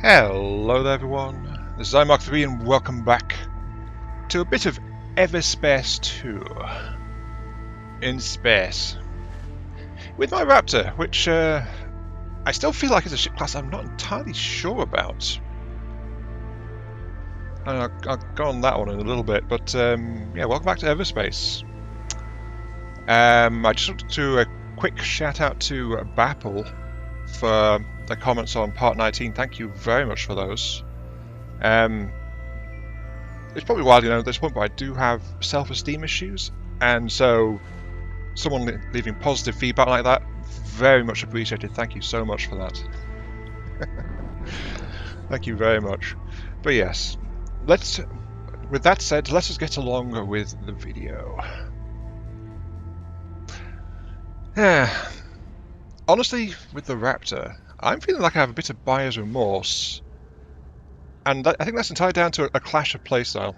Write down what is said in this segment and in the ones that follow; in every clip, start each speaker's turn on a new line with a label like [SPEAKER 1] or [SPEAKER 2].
[SPEAKER 1] Hello there everyone, this is iMark3 and welcome back to a bit of Everspace 2 in space with my Raptor, which I still feel like it's a ship class I'm not entirely sure about. And I'll go on that one in a little bit, but yeah, welcome back to Everspace. I just wanted to do a quick shout out to Bapple for the comments on part 19. Thank you very much for those. It's probably widely known at this point, but I do have self-esteem issues, and so someone leaving positive feedback like that, very much appreciated. Thank you so much for that. Thank you very much. But yes, with that said, let us get along with the video. Honestly, with the Raptor, I'm feeling like I have a bit of buyer's remorse, and I think that's entirely down to a clash of playstyle.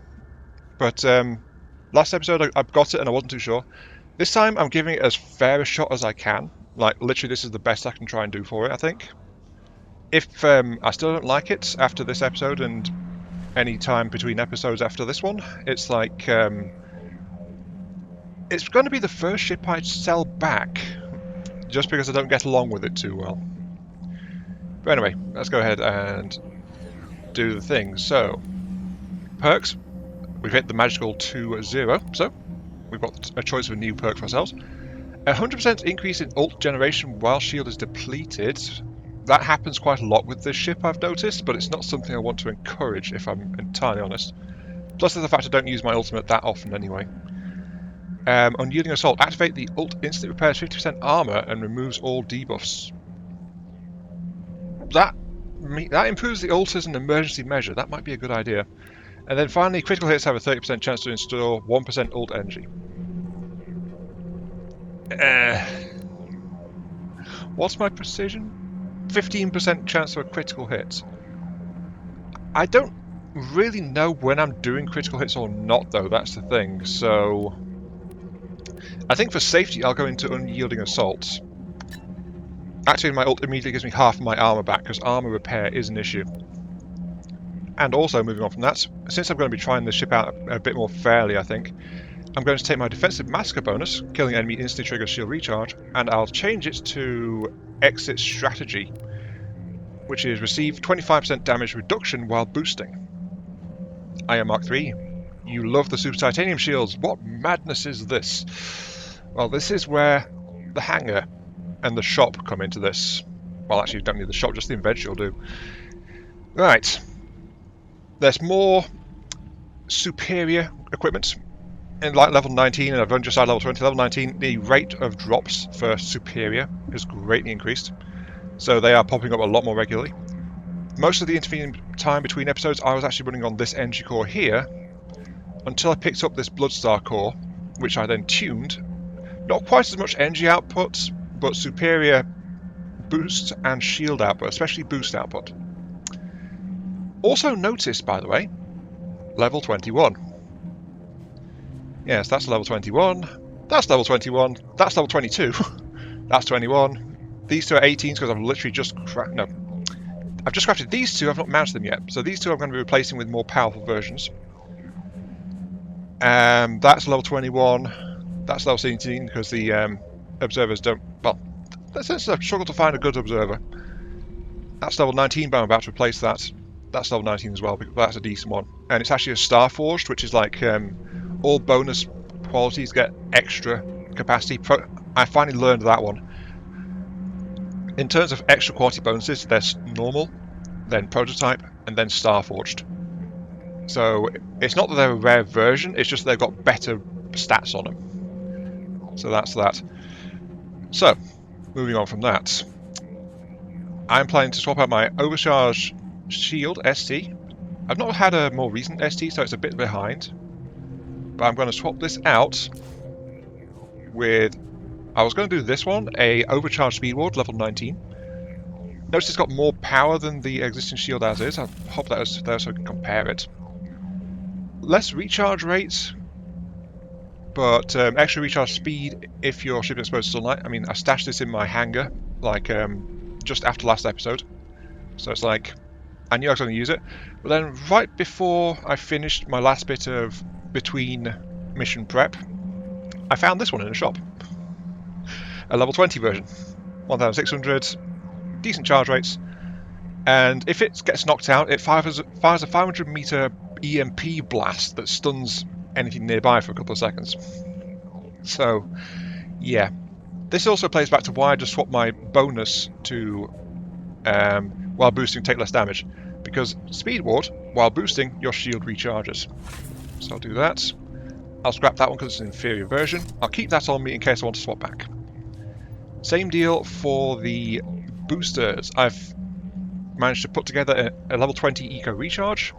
[SPEAKER 1] But last episode I got it and I wasn't too sure. This time I'm giving it as fair a shot as I can. Like, literally this is the best I can try and do for it, I think. If I still don't like it after this episode and any time between episodes after this one, it's like it's going to be the first ship I sell back, just because I don't get along with it too well. But anyway, let's go ahead and do the thing. So, perks. We've hit the magical 2-0, so we've got a choice of a new perk for ourselves. 100% increase in ult generation while shield is depleted. That happens quite a lot with this ship, I've noticed, but it's not something I want to encourage, if I'm entirely honest. Plus there's the fact I don't use my ultimate that often anyway. Unyielding Assault. Activate the ult instantly repairs 50% armor and removes all debuffs. That improves the ult as an emergency measure. That might be a good idea. And then finally, critical hits have a 30% chance to install 1% ult energy. What's my precision? 15% chance of a critical hit. I don't really know when I'm doing critical hits or not, though. That's the thing. So I think for safety, I'll go into Unyielding Assault. Actually, my ult immediately gives me half of my armor back, because armor repair is an issue. And also, moving on from that, since I'm going to be trying this ship out a bit more fairly, I think, I'm going to take my defensive massacre bonus, killing enemy instantly triggers shield recharge, and I'll change it to exit strategy, which is receive 25% damage reduction while boosting. I am Mark 3. You love the super titanium shields. What madness is this? Well, this is where the hangar and the shop come into this. Well, actually, you don't need the shop, just the inventory will do. Right. There's more superior equipment in level 19, and I've only just started level 20. Level 19, the rate of drops for superior is greatly increased, so they are popping up a lot more regularly. Most of the intervening time between episodes, I was actually running on this energy core here, until I picked up this Bloodstar core, which I then tuned. Not quite as much energy output, but superior boost and shield output, especially boost output. Also notice, by the way, level 21. Yes, that's level 21. That's level 21. That's level 22. That's 21. These two are 18s because I've literally just I've just crafted these two. I've not mounted them yet. So these two I'm going to be replacing with more powerful versions. That's level 21. That's level 17 because the observers don't. Well, since I've struggled to find a good observer. That's level 19, but I'm about to replace that. That's level 19 as well, because that's a decent one. And it's actually a Star Forged, which is like all bonus qualities get extra capacity. I finally learned that one. In terms of extra quality bonuses, there's normal, then prototype, and then Star Forged. So it's not that they're a rare version, it's just they've got better stats on them. So that's that. So, moving on from that, I'm planning to swap out my Overcharge Shield ST. I've not had a more recent ST, so it's a bit behind. But I'm going to swap this out with... I was going to do this one, a Overcharged Speed Ward, level 19. Notice it's got more power than the existing shield as is. I'll pop that there so I can compare it. Less recharge rates, but extra recharge speed if your ship is exposed to sunlight. I mean, I stashed this in my hangar, like just after last episode. So it's like I knew I was going to use it. But then right before I finished my last bit of between mission prep, I found this one in a shop. A level 20 version. 1600, decent charge rates. And if it gets knocked out, it fires a 500 meter EMP blast that stuns anything nearby for a couple of seconds. So, yeah. This also plays back to why I just swapped my bonus to while boosting take less damage. Because Speed Ward, while boosting, your shield recharges. So I'll do that. I'll scrap that one because it's an inferior version. I'll keep that on me in case I want to swap back. Same deal for the boosters. I've managed to put together a level 20 Eco Recharge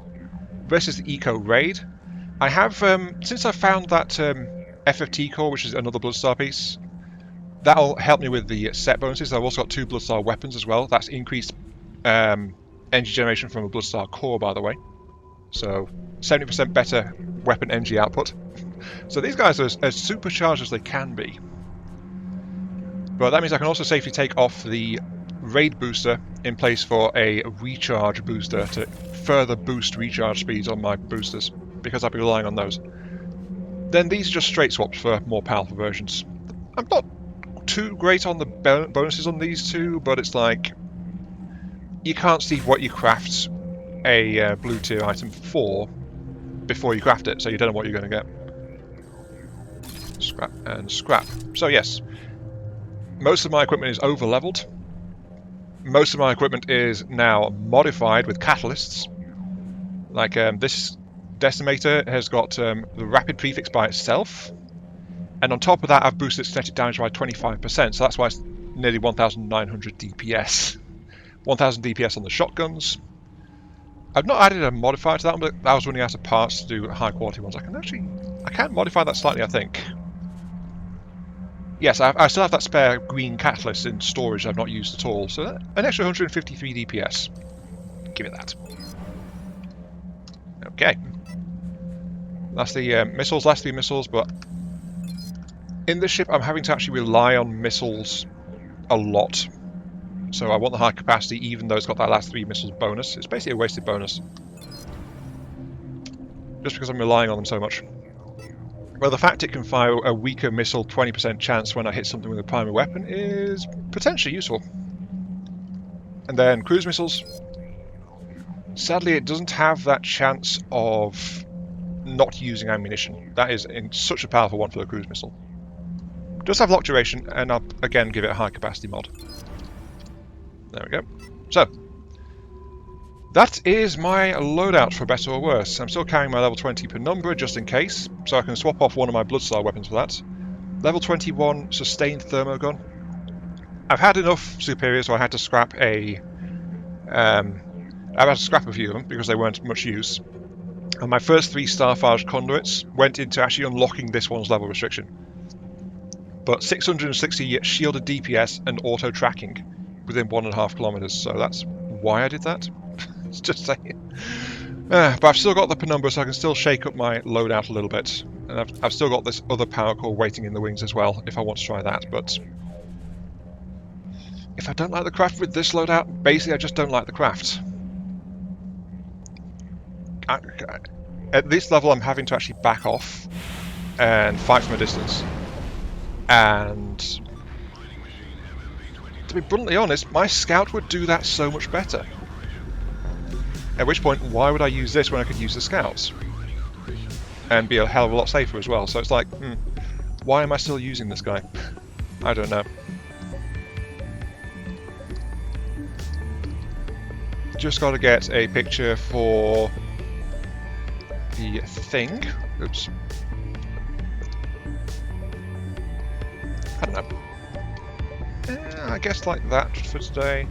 [SPEAKER 1] versus the Eco Raid. I have, since I found that FFT core, which is another Bloodstar piece, that'll help me with the set bonuses. I've also got 2 Bloodstar weapons as well. That's increased energy generation from a Bloodstar core, by the way. So 70% better weapon energy output. So these guys are as supercharged as they can be. But that means I can also safely take off the raid booster in place for a recharge booster to further boost recharge speeds on my boosters, because I'll be relying on those. Then these are just straight swaps for more powerful versions. I'm not too great on the bonuses on these two, but it's like you can't see what you craft a blue tier item for before you craft it, so you don't know what you're going to get. Scrap and scrap. So yes, most of my equipment is over leveled. Most of my equipment is now modified with catalysts. Like this decimator has got the rapid prefix by itself, and on top of that I've boosted its kinetic damage by 25%, so that's why it's nearly 1900 DPS. 1000 DPS on the shotguns. I've not added a modifier to that one, but I was running out of parts to do high quality ones. I can modify that slightly, I think. Yes, I still have that spare green catalyst in storage I've not used at all, so an extra 153 DPS. Give it that. Okay. That's the missiles, last 3 missiles, but in this ship I'm having to actually rely on missiles a lot. So I want the high capacity even though it's got that last 3 missiles bonus. It's basically a wasted bonus. Just because I'm relying on them so much. Well, the fact it can fire a weaker missile 20% chance when I hit something with a primary weapon is potentially useful. And then cruise missiles. Sadly, it doesn't have that chance of not using ammunition. That is such a powerful one for the cruise missile. It does have lock duration, and I'll again give it a high capacity mod. There we go. So, that is my loadout for better or worse. I'm still carrying my level 20 penumbra just in case, so I can swap off one of my Bloodstar weapons for that. Level 21 sustained thermogun. I've had enough superiors, so I had to scrap a few of them because they weren't much use. And my first 3 Starfarge conduits went into actually unlocking this one's level restriction. But 660 shielded DPS and auto tracking within 1.5 kilometers, so that's why I did that. It's just saying. But I've still got the penumbra, so I can still shake up my loadout a little bit. And I've still got this other power core waiting in the wings as well, if I want to try that. But if I don't like the craft with this loadout, basically I just don't like the craft. At this level I'm having to actually back off and fight from a distance. And to be bluntly honest, my scout would do that so much better. At which point, why would I use this when I could use the scouts? And be a hell of a lot safer as well. So it's like, why am I still using this guy? I don't know. Just got to get a picture for the thing. Oops. I don't know. I guess like that for today.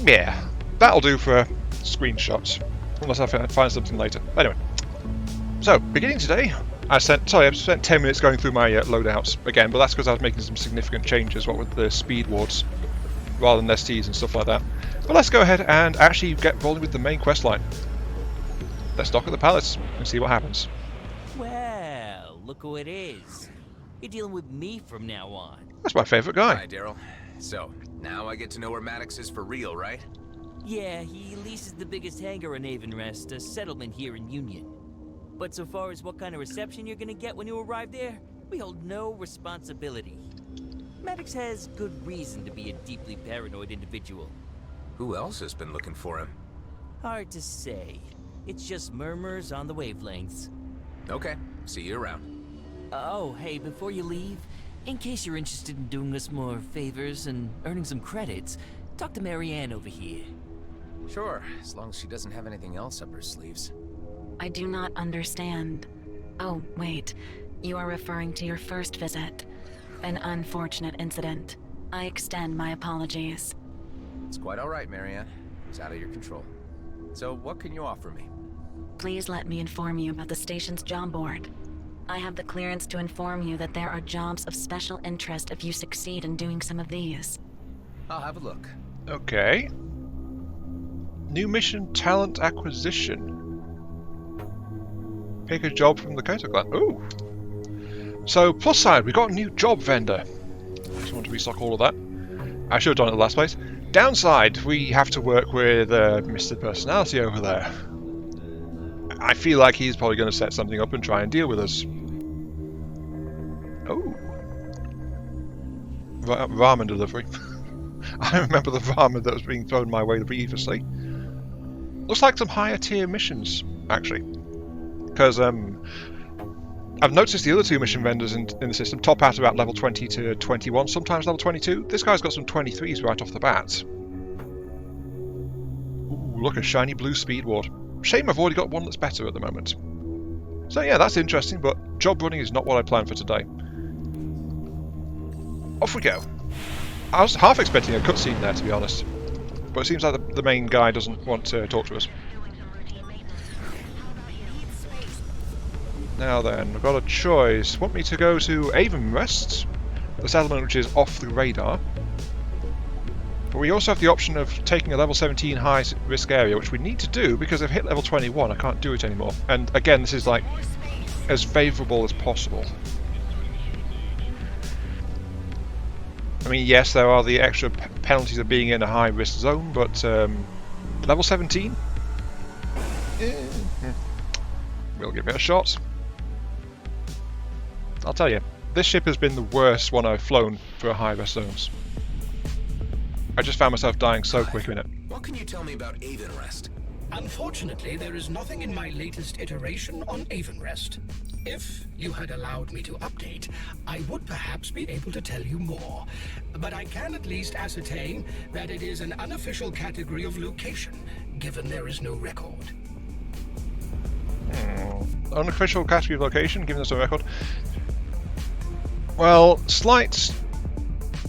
[SPEAKER 1] Yeah, that'll do for screenshots, unless I find something later. Anyway, so beginning today, I spent 10 minutes going through my loadouts again, but that's because I was making some significant changes, what with the speed wards, rather than STs and stuff like that. But let's go ahead and actually get rolling with the main quest line. Let's dock at the palace and see what happens.
[SPEAKER 2] Well, look who it is. You're dealing with me from now on.
[SPEAKER 1] That's my favourite guy.
[SPEAKER 3] Hi, Daryl. So, now I get to know where Maddox is for real, right?
[SPEAKER 2] Yeah, he leases the biggest hangar in Avonrest, a settlement here in Union. But so far as what kind of reception you're gonna get when you arrive there, we hold no responsibility. Maddox has good reason to be a deeply paranoid individual.
[SPEAKER 3] Who else has been looking for him?
[SPEAKER 2] Hard to say. It's just murmurs on the wavelengths.
[SPEAKER 3] Okay, see you around.
[SPEAKER 2] Oh, hey, before you leave, in case you're interested in doing us more favors and earning some credits, talk to Marianne over here.
[SPEAKER 3] Sure, as long as she doesn't have anything else up her sleeves.
[SPEAKER 4] I do not understand. Oh, wait. You are referring to your first visit. An unfortunate incident. I extend my apologies.
[SPEAKER 3] It's quite all right, Marianne. It was out of your control. So, what can you offer me?
[SPEAKER 4] Please let me inform you about the station's job board. I have the clearance to inform you that there are jobs of special interest if you succeed in doing some of these.
[SPEAKER 3] I'll have a look.
[SPEAKER 1] Okay. New mission, talent acquisition. Pick a job from the Koto clan. Ooh. So, plus side, we got a new job vendor. Just want to restock all of that. I should have done it in the last place. Downside, we have to work with Mr. Personality over there. I feel like he's probably going to set something up and try and deal with us. Oh. Ramen delivery. I remember the ramen that was being thrown my way previously. Looks like some higher tier missions, actually. Because I've noticed the other two mission vendors in the system top out about level 20 to 21, sometimes level 22. This guy's got some 23s right off the bat. Ooh, look, a shiny blue speedboard. Shame I've already got one that's better at the moment. So yeah, that's interesting, but job running is not what I planned for today. Off we go. I was half expecting a cutscene there, to be honest. But it seems like the main guy doesn't want to talk to us. Now then, we've got a choice. Want me to go to Avonrest, the settlement which is off the radar. But we also have the option of taking a level 17 high risk area, which we need to do because I've hit level 21. I can't do it anymore. And again, this is like as favourable as possible. I mean, yes, there are the extra penalties of being in a high risk zone, but level 17? We'll give it a shot. I'll tell you, this ship has been the worst one I've flown for high risk zones. I just found myself dying so quick in it.
[SPEAKER 3] What can you tell me about Avonrest?
[SPEAKER 5] Unfortunately, there is nothing in my latest iteration on Avonrest. If you had allowed me to update, I would perhaps be able to tell you more. But I can at least ascertain that it is an unofficial category of location, given there is no record.
[SPEAKER 1] Unofficial category of location, given us a record. Well, slight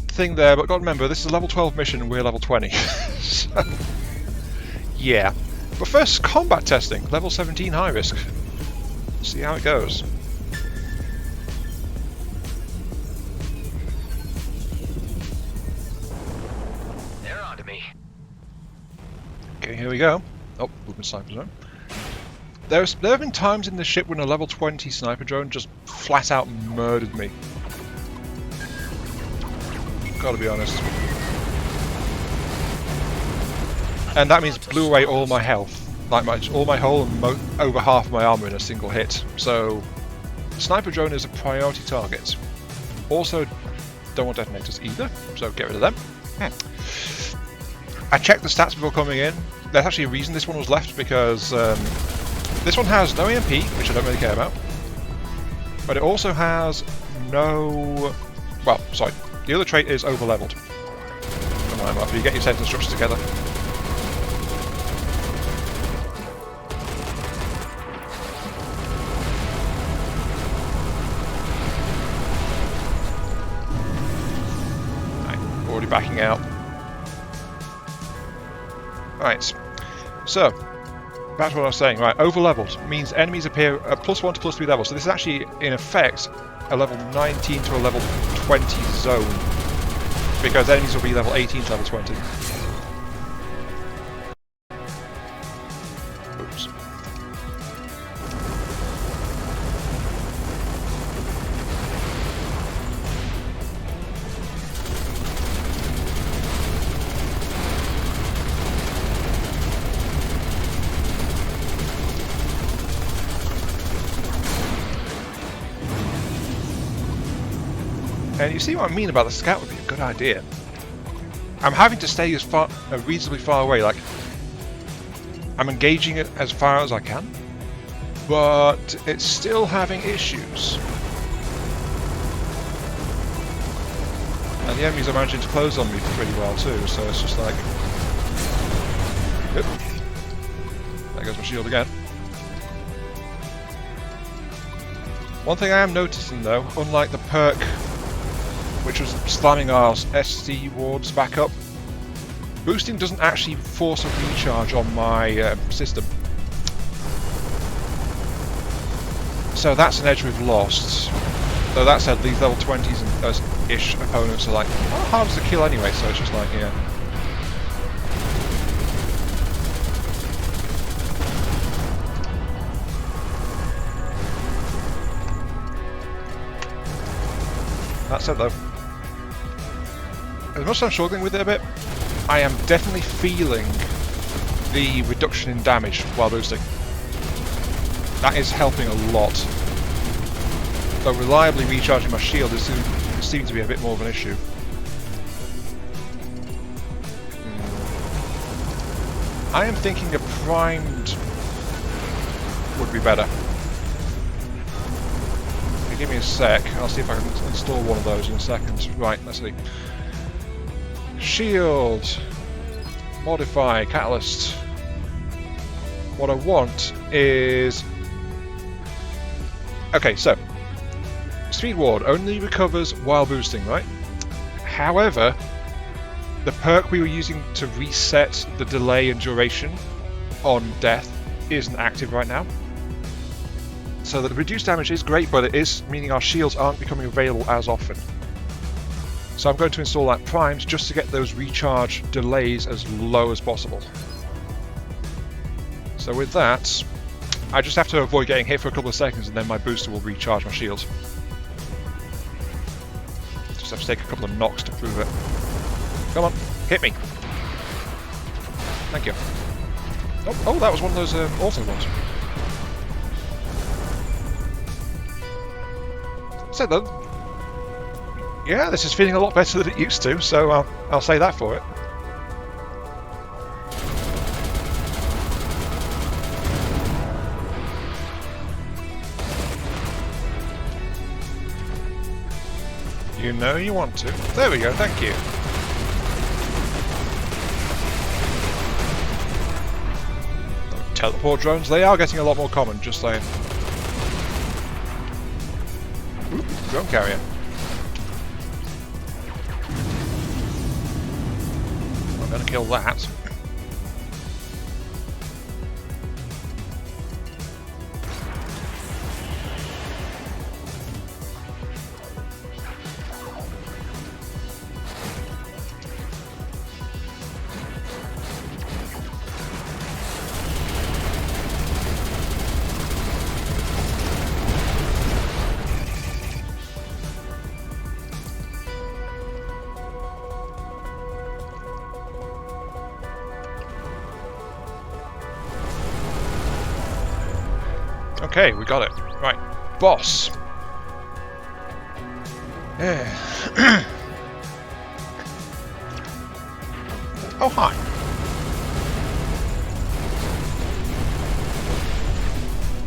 [SPEAKER 1] thing there, but got to remember, this is a level 12 mission and we're level 20. So, yeah. But first, combat testing, level 17 high risk. See how it goes.
[SPEAKER 3] They're on to me.
[SPEAKER 1] Okay, here we go. Oh, movement sniper zone. There have been times in the ship when a level 20 sniper drone just flat out murdered me. Gotta be honest. And that means blew away all my health. Like all my hull and over half of my armor in a single hit. So, sniper drone is a priority target. Also, don't want detonators either, so get rid of them. I checked the stats before coming in. There's actually a reason this one was left, because this one has no EMP, which I don't really care about. But it also has no... Well, sorry. The other trait is over-leveled. Don't mind after you get your sentence structures together. Right, already backing out. Right, so back to what I was saying. Right, over-leveled means enemies appear at +1 to +3 levels. So this is actually, in effect, a level 19 to a level 20 zone, because enemies will be level 18 to level 20. Oops. And you see what I mean about the scout would be a good idea. I'm having to stay as far, reasonably far away, like I'm engaging it as far as I can, but it's still having issues. And the enemies are managing to close on me pretty well too, so it's just like... Yep. There goes my shield again. One thing I am noticing though, unlike the perk which was slamming our SC wards back up, boosting doesn't actually force a recharge on my system. So that's an edge we've lost. Though that said, these level 20s and ish opponents are like, not hard to kill anyway, so it's just like, yeah. That said though, as much as I'm struggling with it a bit, I am definitely feeling the reduction in damage while boosting. That is helping a lot. Though reliably recharging my shield is seems to be a bit more of an issue. I am thinking a primed would be better. Give me a sec, I'll see if I can install one of those in a second. Right, let's see. Shield. Modify, catalyst. What I want is... Okay, so Speed Ward only recovers while boosting, right? However, the perk we were using to reset the delay and duration on death isn't active right now. So the reduced damage is great, but it is meaning our shields aren't becoming available as often. So I'm going to install that primed just to get those recharge delays as low as possible. So with that, I just have to avoid getting hit for a couple of seconds and then my booster will recharge my shield. Just have to take a couple of knocks to prove it. Come on, hit me. Thank you. Oh, that was one of those auto ones. So though, yeah, this is feeling a lot better than it used to, so I'll say that for it. You know you want to. There we go, thank you. Teleport drones, they are getting a lot more common, just saying. Ooh, drone carrier. I'm gonna kill that. Okay, we got it. Right, boss. Yeah. Oh, hi.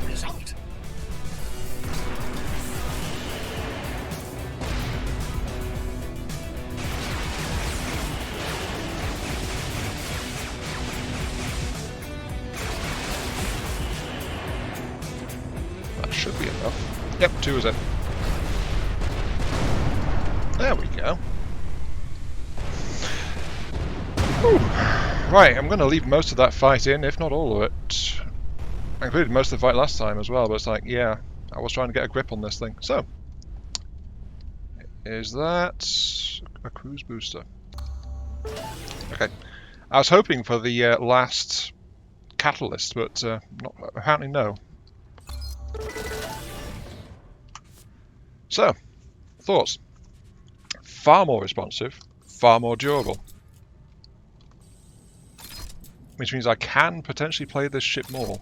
[SPEAKER 5] Result.
[SPEAKER 1] That should be enough. Yep, 2 is it. There we go. Whew. Right, I'm going to leave most of that fight in, if not all of it. I included most of the fight last time as well, but it's like, yeah, I was trying to get a grip on this thing. So, is that a cruise booster? Okay. I was hoping for the last catalyst, but not, apparently no. So, thoughts? Far more responsive, far more durable. Which means I can potentially play this ship more.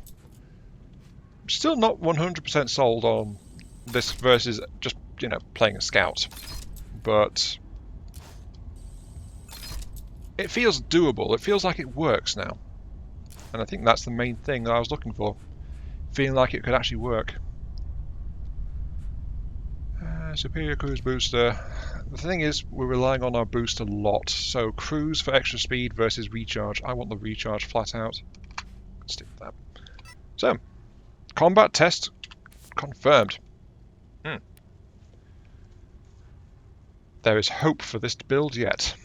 [SPEAKER 1] I'm still not 100% sold on this versus just, you know, playing a scout. but it feels doable. It feels like it works now. And I think that's the main thing that I was looking for. Feeling like it could actually work. Superior cruise booster. The thing is, we're relying on our boost a lot. So cruise for extra speed versus recharge. I want the recharge flat out. Let's stick with that. So, combat test confirmed. There is hope for this build yet.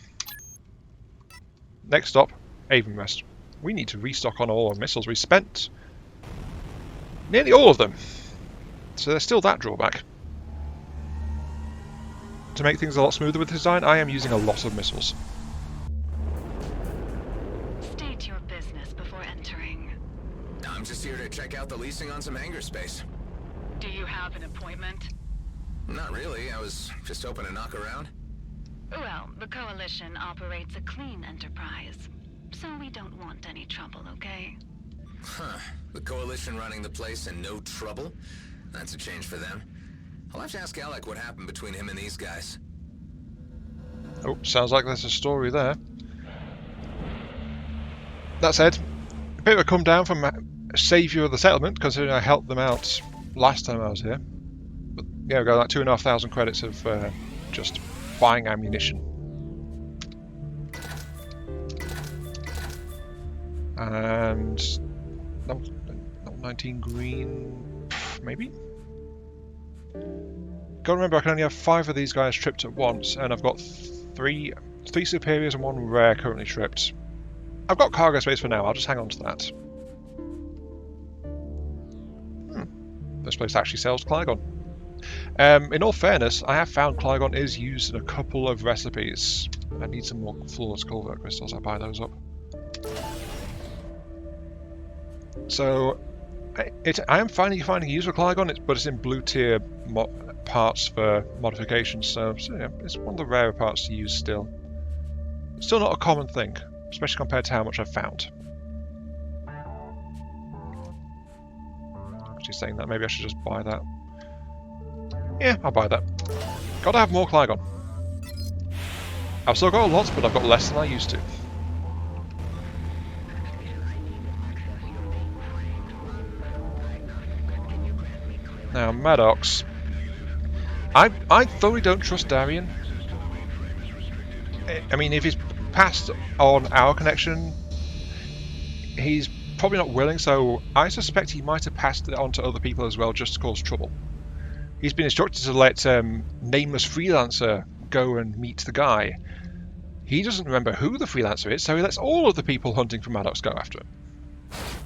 [SPEAKER 1] Next stop, Avonrest. We need to restock on all our missiles. We spent nearly all of them. So there's still that drawback. To make things a lot smoother with design, I am using a lot of missiles.
[SPEAKER 4] State your business before entering.
[SPEAKER 3] I'm just here to check out the leasing on some hangar space.
[SPEAKER 4] Do you have an appointment?
[SPEAKER 3] Not really, I was just hoping to knock around.
[SPEAKER 4] Well, the Coalition operates a clean enterprise, so we don't want any trouble, okay?
[SPEAKER 3] Huh, the Coalition running the place and no trouble? That's a change for them. I'll have to ask Alec what happened between him and these guys.
[SPEAKER 1] Oh, sounds like there's a story there. That said, a bit of a come down from a saviour of the settlement, considering I helped them out last time I was here. But yeah, we got like 2,500 credits of just buying ammunition. And no, 19 green, maybe? Gotta remember I can only have 5 of these guys tripped at once, and I've got three superiors and 1 rare currently tripped. I've got cargo space for now, I'll just hang on to that. This place actually sells Clygon. In all fairness, I have found Clygon is used in a couple of recipes. I need some more flawless culvert crystals, I'll buy those up. So, I am finally finding use for Clygon, but it's in blue tier parts for modifications, so yeah, it's one of the rarer parts to use still. Still not a common thing, especially compared to how much I've found. Actually saying that, maybe I should just buy that. Yeah, I'll buy that. Gotta have more Clygon. I've still got a lot, but I've got less than I used to. Now, Maddox. I thoroughly don't trust Darien. I mean, if he's passed on our connection, he's probably not willing, so I suspect he might have passed it on to other people as well, just to cause trouble. He's been instructed to let Nameless Freelancer go and meet the guy. He doesn't remember who the Freelancer is, so he lets all of the people hunting for Maddox go after him.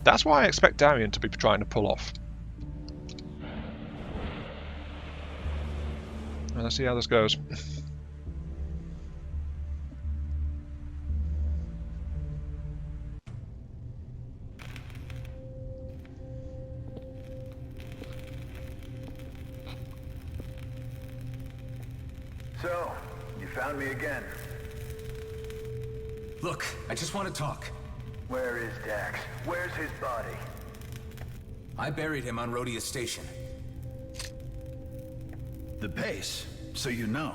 [SPEAKER 1] That's why I expect Darien to be trying to pull off. And let's see how this goes.
[SPEAKER 6] So, you found me again.
[SPEAKER 3] Look, I just want to talk.
[SPEAKER 6] Where is Dax? Where's his body?
[SPEAKER 3] I buried him on Rhodia Station.
[SPEAKER 6] The base, so you know.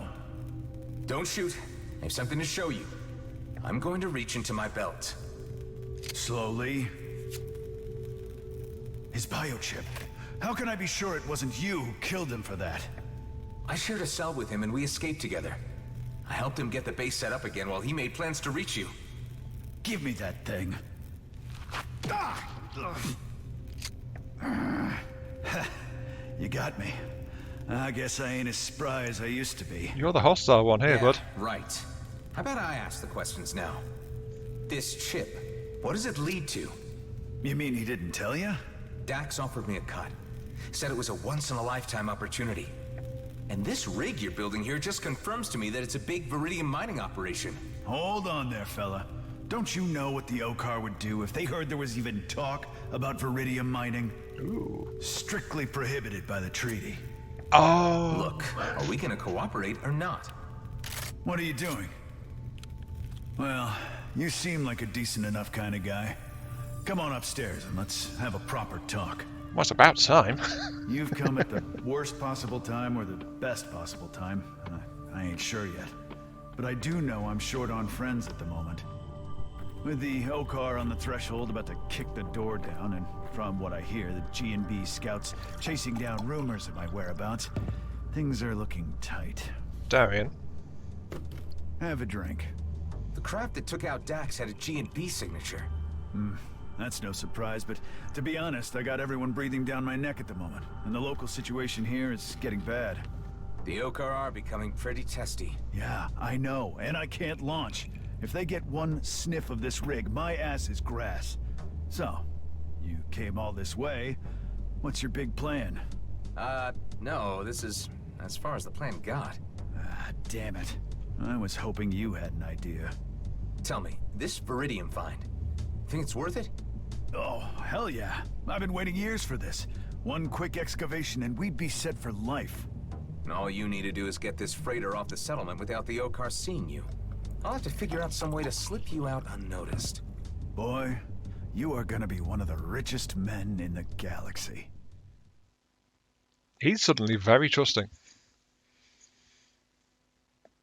[SPEAKER 3] Don't shoot. I have something to show you. I'm going to reach into my belt.
[SPEAKER 6] Slowly. His biochip. How can I be sure it wasn't you who killed him for that?
[SPEAKER 3] I shared a cell with him and we escaped together. I helped him get the base set up again while he made plans to reach you.
[SPEAKER 6] Give me that thing. You got me. I guess I ain't as spry as I used to be.
[SPEAKER 1] You're the hostile one here, bud.
[SPEAKER 3] Right. How about I ask the questions now? This chip, what does it lead to?
[SPEAKER 6] You mean he didn't tell you?
[SPEAKER 3] Dax offered me a cut. Said it was a once-in-a-lifetime opportunity. And this rig you're building here just confirms to me that it's a big Viridium mining operation.
[SPEAKER 6] Hold on there, fella. Don't you know what the Okar would do if they heard there was even talk about Viridium mining?
[SPEAKER 1] Ooh.
[SPEAKER 6] Strictly prohibited by the treaty.
[SPEAKER 1] Oh.
[SPEAKER 3] Look, are we gonna cooperate or not?
[SPEAKER 6] What are you doing? Well, you seem like a decent enough kind of guy. Come on upstairs and let's have a proper talk.
[SPEAKER 1] Well, it's about time.
[SPEAKER 6] You've come at the worst possible time or the best possible time. I ain't sure yet. But I do know I'm short on friends at the moment. With the Okar on the threshold about to kick the door down, and from what I hear, the G&B scouts chasing down rumors of my whereabouts, things are looking tight.
[SPEAKER 1] Darian.
[SPEAKER 6] Have a drink.
[SPEAKER 3] The crap that took out Dax had a G&B signature.
[SPEAKER 6] That's no surprise, but to be honest, I got everyone breathing down my neck at the moment, and the local situation here is getting bad.
[SPEAKER 3] The Okar are becoming pretty testy.
[SPEAKER 6] Yeah, I know, and I can't launch. If they get one sniff of this rig, my ass is grass. So, you came all this way. What's your big plan?
[SPEAKER 3] No, this is as far as the plan got.
[SPEAKER 6] Ah, damn it. I was hoping you had an idea.
[SPEAKER 3] Tell me, this Viridium find, think it's worth it?
[SPEAKER 6] Oh, hell yeah. I've been waiting years for this. One quick excavation and we'd be set for life.
[SPEAKER 3] And all you need to do is get this freighter off the settlement without the Okar seeing you. I'll have to figure out some way to slip you out unnoticed.
[SPEAKER 6] Boy, you are gonna be one of the richest men in the galaxy.
[SPEAKER 1] He's suddenly very trusting.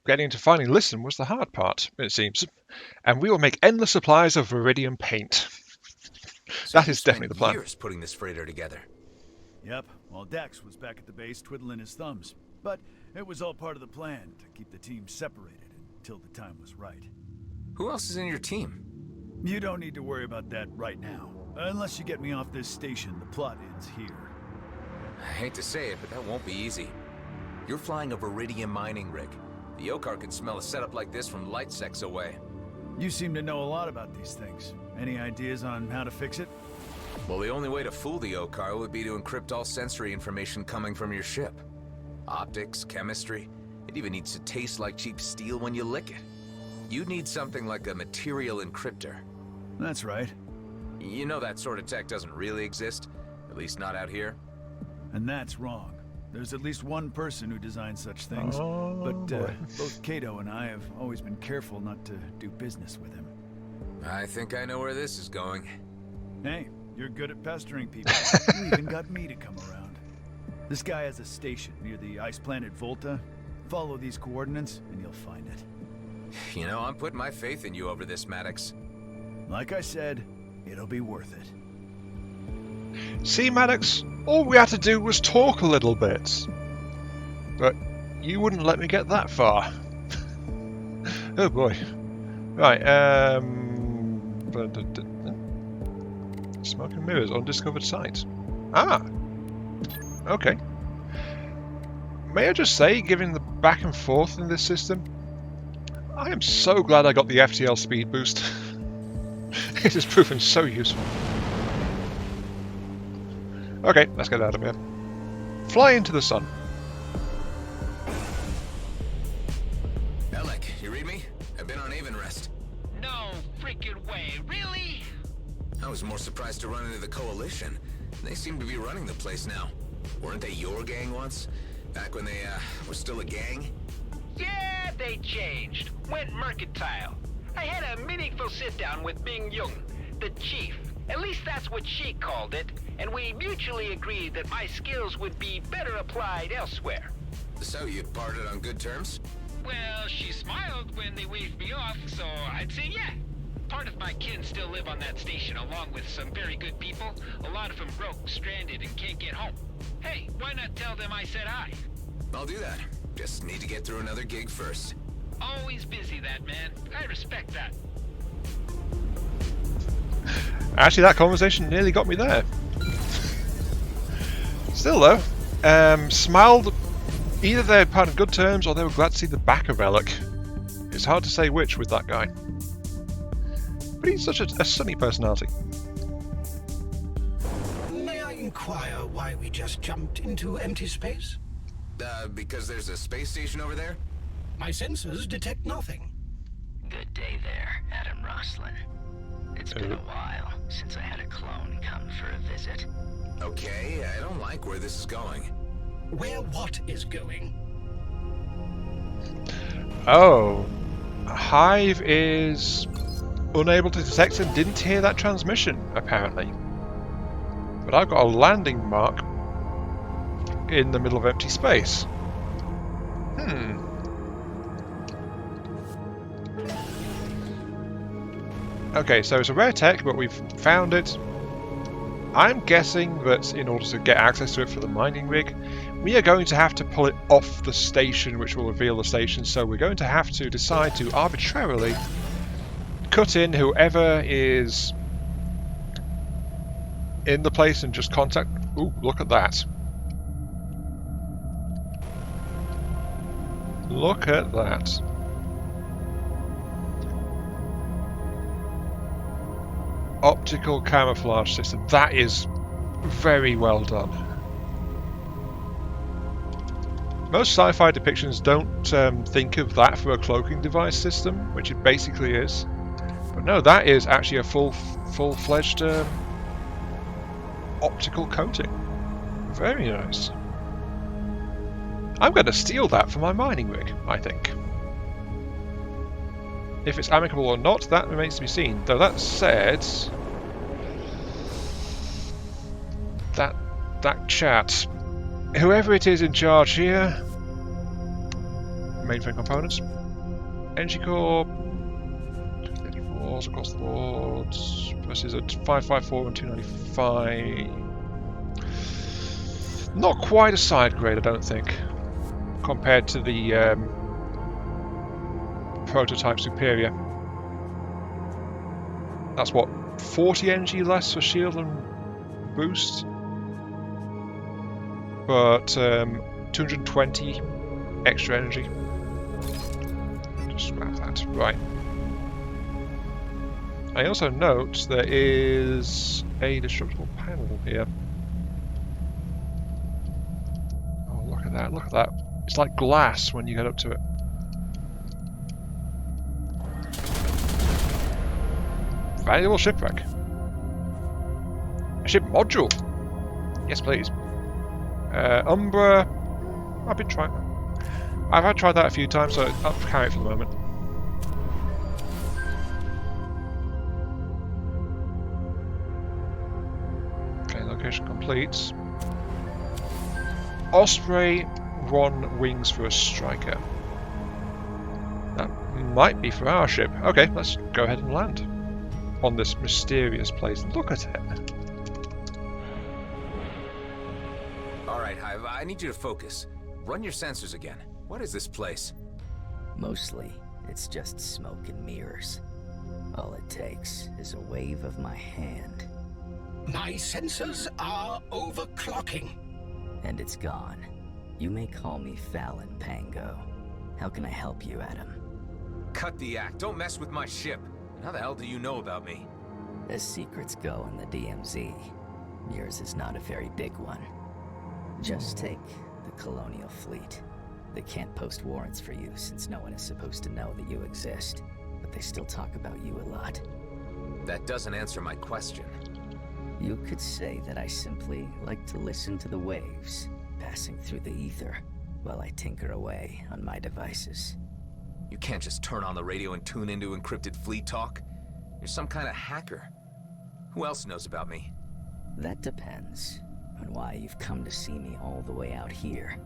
[SPEAKER 1] Getting to finally listen was the hard part, it seems. And we will make endless supplies of Viridium paint.
[SPEAKER 3] So
[SPEAKER 1] That
[SPEAKER 3] you
[SPEAKER 1] is definitely
[SPEAKER 3] spent
[SPEAKER 1] the plan.
[SPEAKER 3] years putting this freighter together.
[SPEAKER 6] Yep, while Dax was back at the base twiddling his thumbs. But it was all part of the plan to keep the team separated until the time was right.
[SPEAKER 3] Who else is in your team?
[SPEAKER 6] You don't need to worry about that right now. Unless you get me off this station, the plot ends here.
[SPEAKER 3] I hate to say it, but that won't be easy. You're flying a Viridium mining rig. The Okar could smell a setup like this from light secs away.
[SPEAKER 6] You seem to know a lot about these things. Any ideas on how to fix it?
[SPEAKER 3] Well, the only way to fool the Okar would be to encrypt all sensory information coming from your ship. Optics, chemistry, it even needs to taste like cheap steel when you lick it. You'd need something like a material encryptor.
[SPEAKER 6] That's right.
[SPEAKER 3] You know that sort of tech doesn't really exist, at least not out here.
[SPEAKER 6] And that's wrong. There's at least one person who designs such things,
[SPEAKER 1] Oh,
[SPEAKER 6] but
[SPEAKER 1] boy.
[SPEAKER 6] both Kato and I have always been careful not to do business with him.
[SPEAKER 3] I think I know where this is going.
[SPEAKER 6] Hey, you're good at pestering people. You even got me to come around. This guy has a station near the ice planet Volta. Follow these coordinates and you'll find it.
[SPEAKER 3] You know, I'm putting my faith in you over this, Maddox.
[SPEAKER 6] Like I said, it'll be worth it.
[SPEAKER 1] See, Maddox, all we had to do was talk a little bit. But you wouldn't let me get that far. Oh boy. Right, Smoke and mirrors, undiscovered site. Ah! Okay. May I just say, given the back and forth in this system, I am so glad I got the FTL speed boost. It has proven so useful. Okay, let's get out of here. Fly into the sun.
[SPEAKER 3] Alec, you read me? I've been on Avon Rest.
[SPEAKER 7] No freaking way, really?
[SPEAKER 3] I was more surprised to run into the Coalition. They seem to be running the place now. Weren't they your gang once? Back when they, were still a gang?
[SPEAKER 7] Yeah, they changed. Went mercantile. I had a meaningful sit-down with Ming Jung, the chief. At least that's what she called it. And we mutually agreed that my skills would be better applied elsewhere.
[SPEAKER 3] So you parted on good terms?
[SPEAKER 7] Well, she smiled when they waved me off, so I'd say yeah. Part of my kin still live on that station along with some very good people. A lot of them broke, stranded, and can't get home. Hey, why not tell them I said hi?
[SPEAKER 3] I'll do that. Just need to get through another gig first.
[SPEAKER 7] Always busy, that man. I respect that.
[SPEAKER 1] Actually, that conversation nearly got me there. Still though, smiled. Either they parted good terms or they were glad to see the back of Alec. It's hard to say which with that guy. But he's such a sunny personality.
[SPEAKER 5] May I inquire why we just jumped into empty space?
[SPEAKER 3] Because there's a space station over there?
[SPEAKER 5] My sensors detect nothing.
[SPEAKER 8] Good day there, Adam Roslin. It's been a while since I had a clone come for a visit.
[SPEAKER 3] Okay, I don't like where this is going.
[SPEAKER 5] Where what is going?
[SPEAKER 1] Oh, Hive is unable to detect and didn't hear that transmission, apparently. But I've got a landing mark in the middle of empty space. Okay, so it's a rare tech, but we've found it. I'm guessing that in order to get access to it for the mining rig, we are going to have to pull it off the station, which will reveal the station. So we're going to have to decide to arbitrarily cut in whoever is in the place and just contact... Ooh, look at that. Look at that. Optical camouflage system. That is very well done. Most sci-fi depictions don't think of that for a cloaking device system, which it basically is. But no, that is actually a full-fledged optical coating. Very nice. I'm going to steal that for my mining rig, I think. If it's amicable or not, that remains to be seen. Though that said, that chat, whoever it is in charge here, mainframe components, energy core, 234s across the board versus a 554 and 295. Not quite a side grade, I don't think, compared to the prototype superior. That's what, 40 energy less for shield and boost, but 220 extra energy. Just scrap that. Right. I also note there is a destructible panel here. Oh, look at that! Look at that! It's like glass when you get up to it. Valuable shipwreck. A ship module. Yes, please. Umbra. I've tried that a few times, so I'll carry it for the moment. Okay, location complete. Osprey, 1 wings for a striker. That might be for our ship. Okay, let's go ahead and land on this mysterious place. Look at it.
[SPEAKER 3] Alright, Hive, I need you to focus. Run your sensors again. What is this place?
[SPEAKER 8] Mostly, it's just smoke and mirrors. All it takes is a wave of my hand,
[SPEAKER 5] My sensors are overclocking.
[SPEAKER 8] and it's gone. You may call me Fallon Pango. How can I help you, Adam?
[SPEAKER 3] Cut the act. Don't mess with my ship. How the hell do you know about me?
[SPEAKER 8] As secrets go in the DMZ, yours is not a very big one. Just take the Colonial Fleet. They can't post warrants for you since no one is supposed to know that you exist, but they still talk about you a lot.
[SPEAKER 3] That doesn't answer my question.
[SPEAKER 8] You could say that I simply like to listen to the waves passing through the ether while I tinker away on my devices.
[SPEAKER 3] You can't just turn on the radio and tune into encrypted fleet talk. You're some kind of hacker. Who else knows about me?
[SPEAKER 8] That depends on why you've come to see me all the way out here.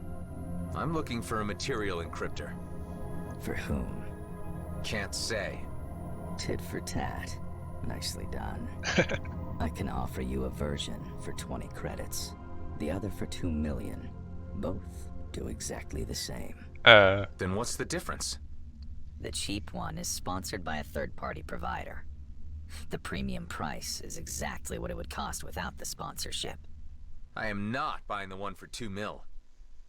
[SPEAKER 3] I'm looking for a material encryptor.
[SPEAKER 8] For whom?
[SPEAKER 3] Can't say.
[SPEAKER 8] Tit for tat. Nicely done. I can offer you a version for 20 credits. The other for 2 million. Both do exactly the same.
[SPEAKER 3] Then what's the difference?
[SPEAKER 9] The cheap one is sponsored by a third-party provider. The premium price is exactly what it would cost without the sponsorship.
[SPEAKER 3] I am not buying the one for 2 mil.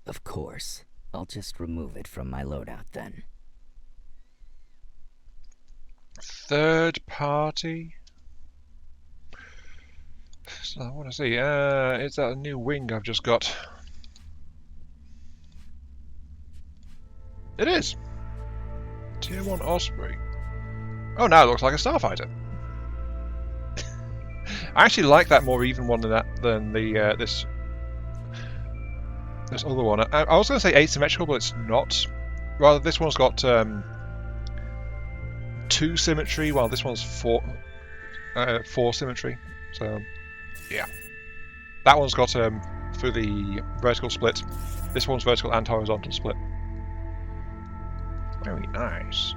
[SPEAKER 8] Of course. I'll just remove it from my loadout then.
[SPEAKER 1] Third party? So I want to see. Is that a new wing I've just got? It is. Tier 1 Osprey. Oh, now it looks like a starfighter. I actually like that more even one than the this other one. I was going to say asymmetrical, but it's not. Rather, this one's got 2 symmetry, while this one's 4 symmetry. So, yeah, that one's got through the vertical split. This one's vertical and horizontal split. Very nice.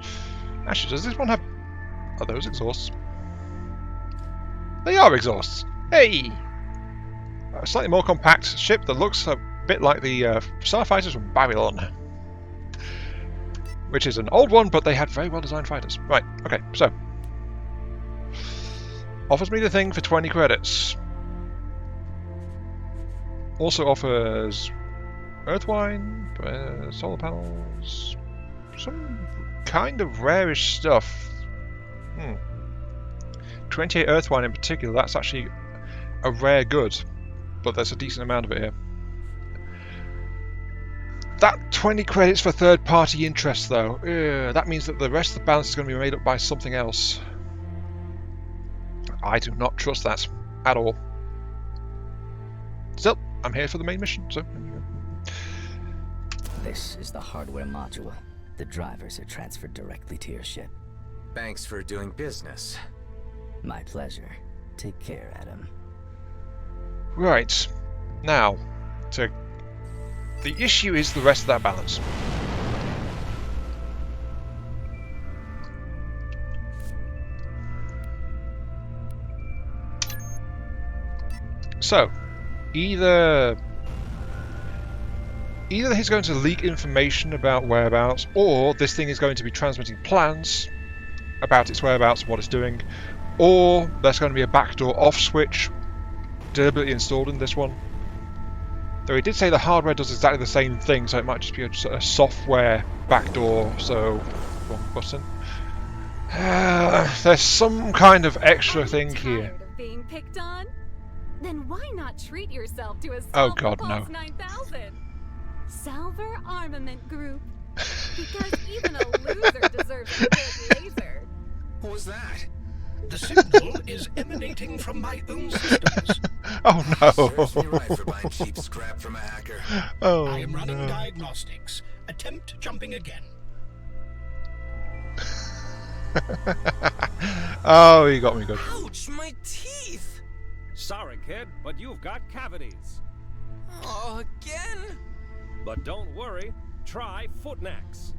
[SPEAKER 1] Actually, does this one have... Are those exhausts? They are exhausts. Hey! A slightly more compact ship that looks a bit like the starfighters from Babylon. Which is an old one, but they had very well designed fighters. Right, okay, so. Offers me the thing for 20 credits. Also offers earthwine, solar panels, some kind of rarish stuff. 28 earthwine in particular, that's actually a rare good, but there's a decent amount of it here. That 20 credits for third-party interest, though, that means that the rest of the balance is going to be made up by something else. I do not trust that at all. Still, I'm here for the main mission, so...
[SPEAKER 8] This is the hardware module. The drivers are transferred directly to your ship.
[SPEAKER 3] Thanks for doing business.
[SPEAKER 8] My pleasure. Take care, Adam.
[SPEAKER 1] Right. Now, the issue is the rest of that balance. So, either he's going to leak information about whereabouts, or this thing is going to be transmitting plans about its whereabouts and what it's doing, or there's going to be a backdoor off switch deliberately installed in this one. Though he did say the hardware does exactly the same thing, so it might just be a software backdoor, so... wrong button. There's some kind of extra thing here.
[SPEAKER 10] Tired of being picked on? Then why not treat yourself to a
[SPEAKER 1] Oh god, no.
[SPEAKER 10] 9000? Salver Armament Group. Because even a loser deserves a good laser.
[SPEAKER 3] What was that?
[SPEAKER 5] The signal is emanating from my own systems.
[SPEAKER 1] Oh no!
[SPEAKER 3] Serves me right for buying cheap scrap from a hacker.
[SPEAKER 1] Oh
[SPEAKER 5] I am running
[SPEAKER 1] no.
[SPEAKER 5] diagnostics. Attempt jumping again.
[SPEAKER 1] Oh, you got me good.
[SPEAKER 3] Ouch, my teeth!
[SPEAKER 11] Sorry, kid, but you've got cavities.
[SPEAKER 3] Oh, again?
[SPEAKER 11] But don't worry, try Footnax.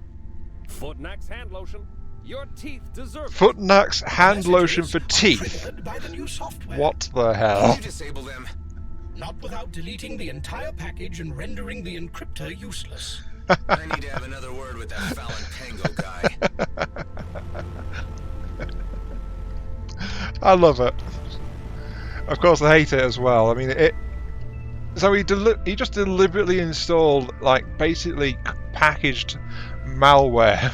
[SPEAKER 11] Footnax hand lotion. Your teeth deserve it.
[SPEAKER 1] Footnax hand lotion for
[SPEAKER 5] Messages
[SPEAKER 1] teeth.
[SPEAKER 5] triggered by the new software.
[SPEAKER 1] What the
[SPEAKER 3] Did
[SPEAKER 1] hell?
[SPEAKER 3] you disable them?
[SPEAKER 5] Not without deleting the entire package and rendering the encryptor useless.
[SPEAKER 3] I need to have another word with that Fallon Tango guy.
[SPEAKER 1] I love it. Of course, I hate it as well. I mean, it. So he just deliberately installed, like, basically packaged malware.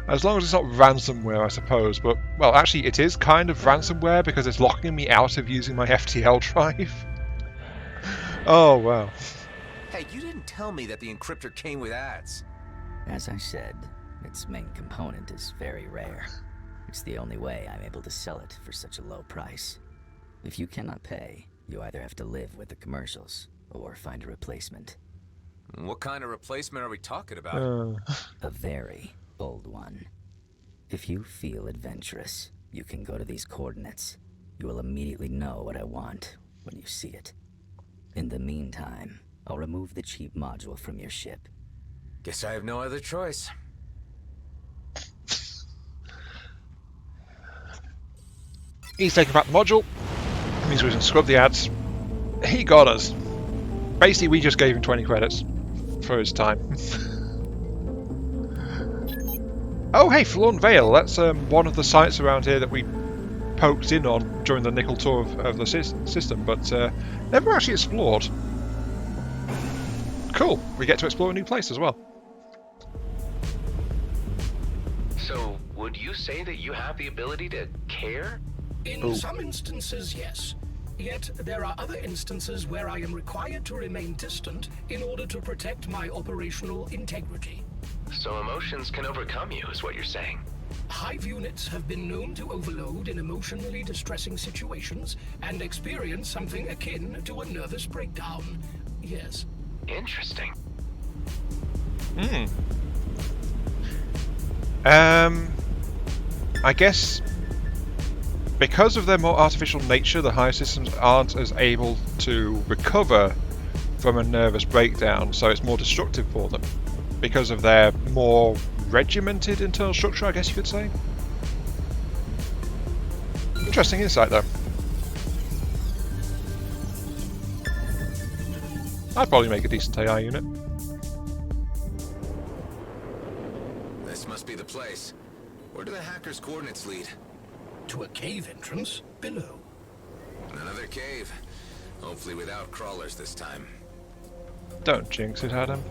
[SPEAKER 1] As long as it's not ransomware, I suppose. But, well, actually, it is kind of ransomware because it's locking me out of using my FTL drive. Oh, wow.
[SPEAKER 3] Hey, you didn't tell me that the encryptor came with ads.
[SPEAKER 8] As I said, its main component is very rare. It's the only way I'm able to sell it for such a low price. If you cannot pay, you either have to live with the commercials or find a replacement.
[SPEAKER 3] What kind of replacement are we talking about?
[SPEAKER 8] A very old one. If you feel adventurous, you can go to these coordinates. You will immediately know what I want when you see it. In the meantime, I'll remove the cheap module from your ship.
[SPEAKER 3] Guess I have no other choice.
[SPEAKER 1] He's taken back the module. That means we can scrub the ads. He got us. Basically, we just gave him 20 credits for his time. Oh, hey, Forlorn Vale. That's one of the sites around here that we poked in on during the nickel tour of the system, but never actually explored. Cool. We get to explore a new place as well.
[SPEAKER 7] So, would you say that you have the ability to care?
[SPEAKER 5] In some instances, yes. Yet, there are other instances where I am required to remain distant in order to protect my operational integrity.
[SPEAKER 7] So emotions can overcome you, is what you're saying.
[SPEAKER 5] Hive units have been known to overload in emotionally distressing situations and experience something akin to a nervous breakdown. Yes.
[SPEAKER 7] Interesting.
[SPEAKER 1] I guess because of their more artificial nature, the higher systems aren't as able to recover from a nervous breakdown, so it's more destructive for them. Because of their more regimented internal structure, I guess you could say. Interesting insight, though. I'd probably make a decent AI unit.
[SPEAKER 3] This must be the place. Where do the hackers' coordinates lead?
[SPEAKER 5] To a cave entrance below.
[SPEAKER 3] Another cave. Hopefully without crawlers this time.
[SPEAKER 1] Don't jinx it, Adam.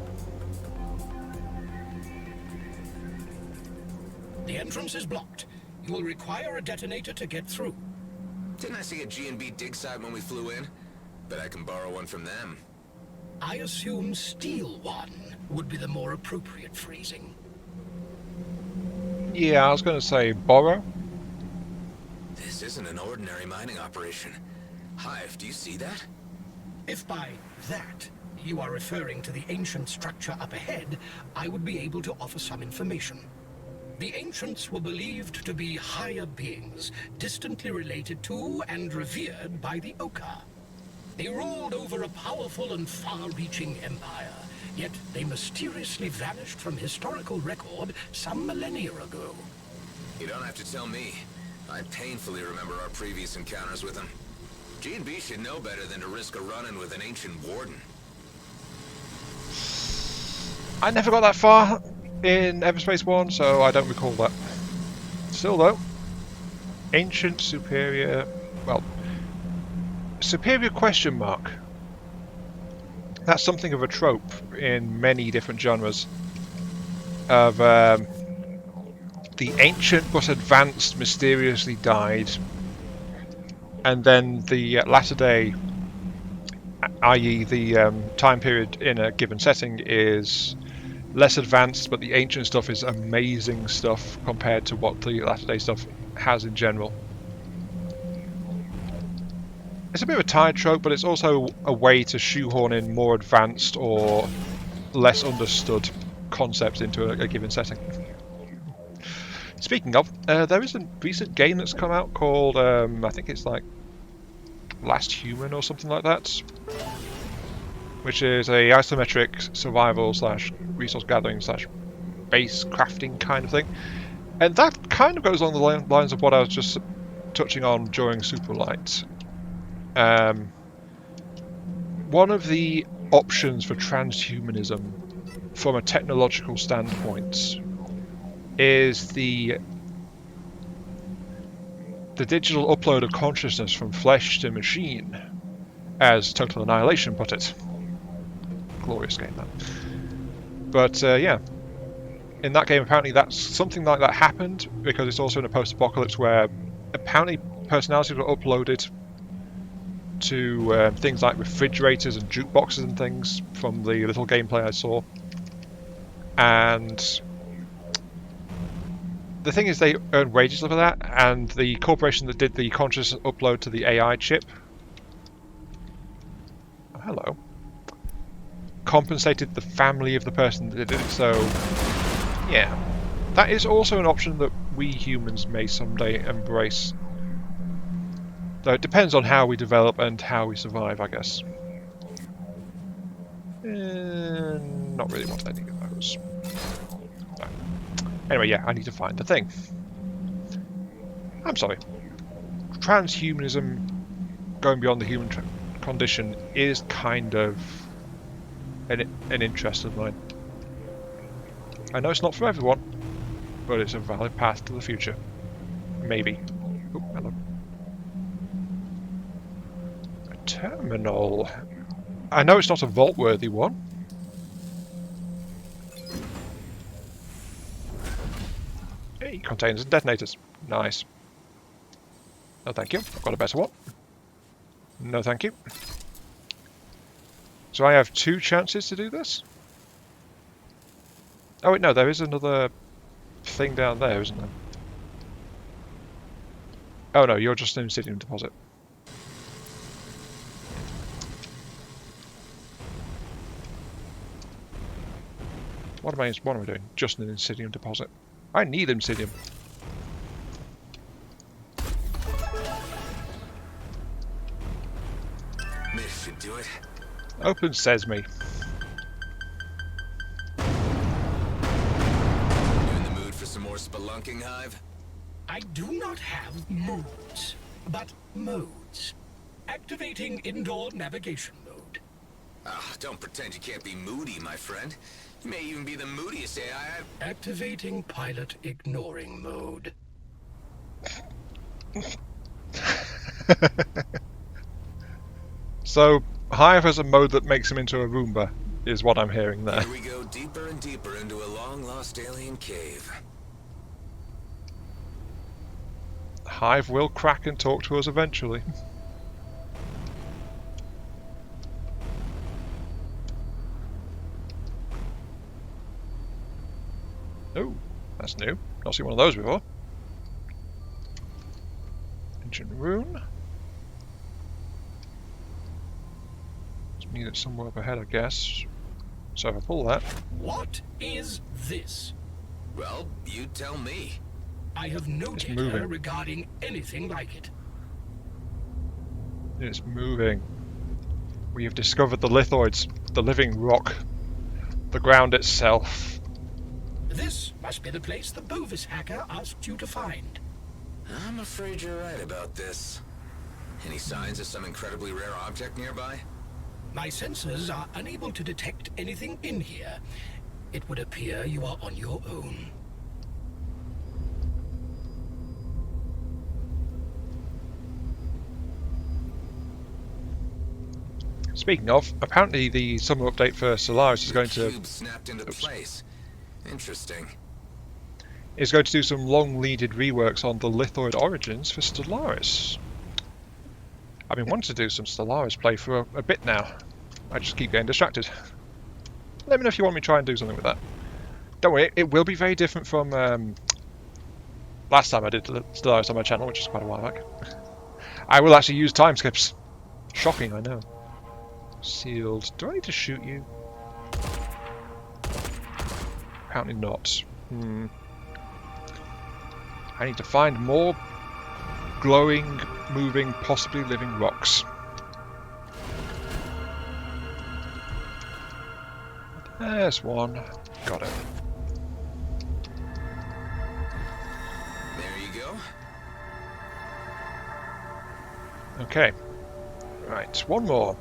[SPEAKER 5] The entrance is blocked. You will require a detonator to get through.
[SPEAKER 3] Didn't I see a G&B dig site when we flew in? Bet I can borrow one from them.
[SPEAKER 5] I assume steal one would be the more appropriate phrasing.
[SPEAKER 1] Yeah, I was going to say borrow.
[SPEAKER 3] This isn't an ordinary mining operation. Hive, do you see that?
[SPEAKER 5] If by that you are referring to the ancient structure up ahead, I would be able to offer some information. The ancients were believed to be higher beings, distantly related to and revered by the Oka. They ruled over a powerful and far-reaching empire, yet they mysteriously vanished from historical record some millennia ago.
[SPEAKER 3] You don't have to tell me. I painfully remember our previous encounters with them. G&B should know better than to risk a run-in with an ancient warden.
[SPEAKER 1] I never got that far in Everspace 1, so I don't recall that. Still though, ancient, superior, well, superior question mark. That's something of a trope in many different genres of the ancient but advanced mysteriously died, and then the latter day, i.e. the time period in a given setting, is less advanced, but the ancient stuff is amazing stuff compared to what the latter day stuff has in general. It's a bit of a tired trope, but it's also a way to shoehorn in more advanced or less understood concepts into a given setting. Speaking of, there is a recent game that's come out called, I think it's like Last Human or something like that, which is a isometric survival / resource gathering / base crafting kind of thing. And that kind of goes along the lines of what I was just touching on during Superlight. One of the options for transhumanism from a technological standpoint is the digital upload of consciousness from flesh to machine, as Total Annihilation put it. Glorious game, that. But yeah, in that game apparently that's something like that happened, because it's also in a post-apocalypse where apparently personalities were uploaded to things like refrigerators and jukeboxes and things from the little gameplay I saw. And the thing is, they earn wages for that, and the corporation that did the consciousness upload to the AI chip, oh, hello, compensated the family of the person that did it. So yeah, that is also an option that we humans may someday embrace. Though it depends on how we develop and how we survive, I guess. Not really what I think of those. No. Anyway, yeah, I need to find the thing. I'm sorry. Transhumanism, going beyond the human condition, is kind of an interest of mine. I know it's not for everyone, but it's a valid path to the future. Maybe. Oh, hello. A terminal. I know it's not a vault-worthy one. Hey, containers and detonators. Nice. No thank you. I've got a better one. No thank you. So I have 2 chances to do this? Oh wait, no, there is another thing down there, isn't there? Oh no, you're just an Insidium deposit. What am I doing? Just an Insidium deposit. I need Insidium.
[SPEAKER 3] This should do it.
[SPEAKER 1] Open Sesame.
[SPEAKER 3] You in the mood for some more spelunking, Hive?
[SPEAKER 5] I do not have moods. but modes. Activating indoor navigation mode.
[SPEAKER 3] Ah, don't pretend you can't be moody, my friend. You may even be the moodiest AI I've...
[SPEAKER 5] Activating pilot ignoring mode.
[SPEAKER 1] So, Hive has a mode that makes him into a Roomba, is what I'm hearing there.
[SPEAKER 3] Here we go deeper and deeper into a long-lost alien cave.
[SPEAKER 1] Hive will crack and talk to us eventually. Oh, that's new. Not seen one of those before. Ancient rune. Just need it somewhere up ahead, I guess. So if I pull that...
[SPEAKER 5] What is this?
[SPEAKER 3] Well, you tell me.
[SPEAKER 5] I have no
[SPEAKER 1] It's
[SPEAKER 5] data
[SPEAKER 1] moving.
[SPEAKER 5] regarding anything like it.
[SPEAKER 1] It's moving. We have discovered the lithoids, the living rock, the ground itself.
[SPEAKER 5] This must be the place the Bovis hacker asked you to find.
[SPEAKER 3] I'm afraid you're right about this. Any signs of some incredibly rare object nearby?
[SPEAKER 5] My sensors are unable to detect anything in here. It would appear you are on your own.
[SPEAKER 1] Speaking of, apparently the summer update for Solaris is going to...
[SPEAKER 3] Cube snapped into place. Interesting.
[SPEAKER 1] is going to do some long-leaded reworks on the lithoid origins for Stellaris. I've been wanting to do some Stellaris play for a bit now. I just keep getting distracted. Let me know if you want me to try and do something with that. Don't worry, it will be very different from last time I did Stellaris on my channel, which is quite a while back. I will actually use time skips. Shocking, I know. Sealed. Do I need to shoot you? Apparently not. I need to find more glowing, moving, possibly living rocks. There's one. Got it.
[SPEAKER 3] There you go.
[SPEAKER 1] Okay. Right, one more.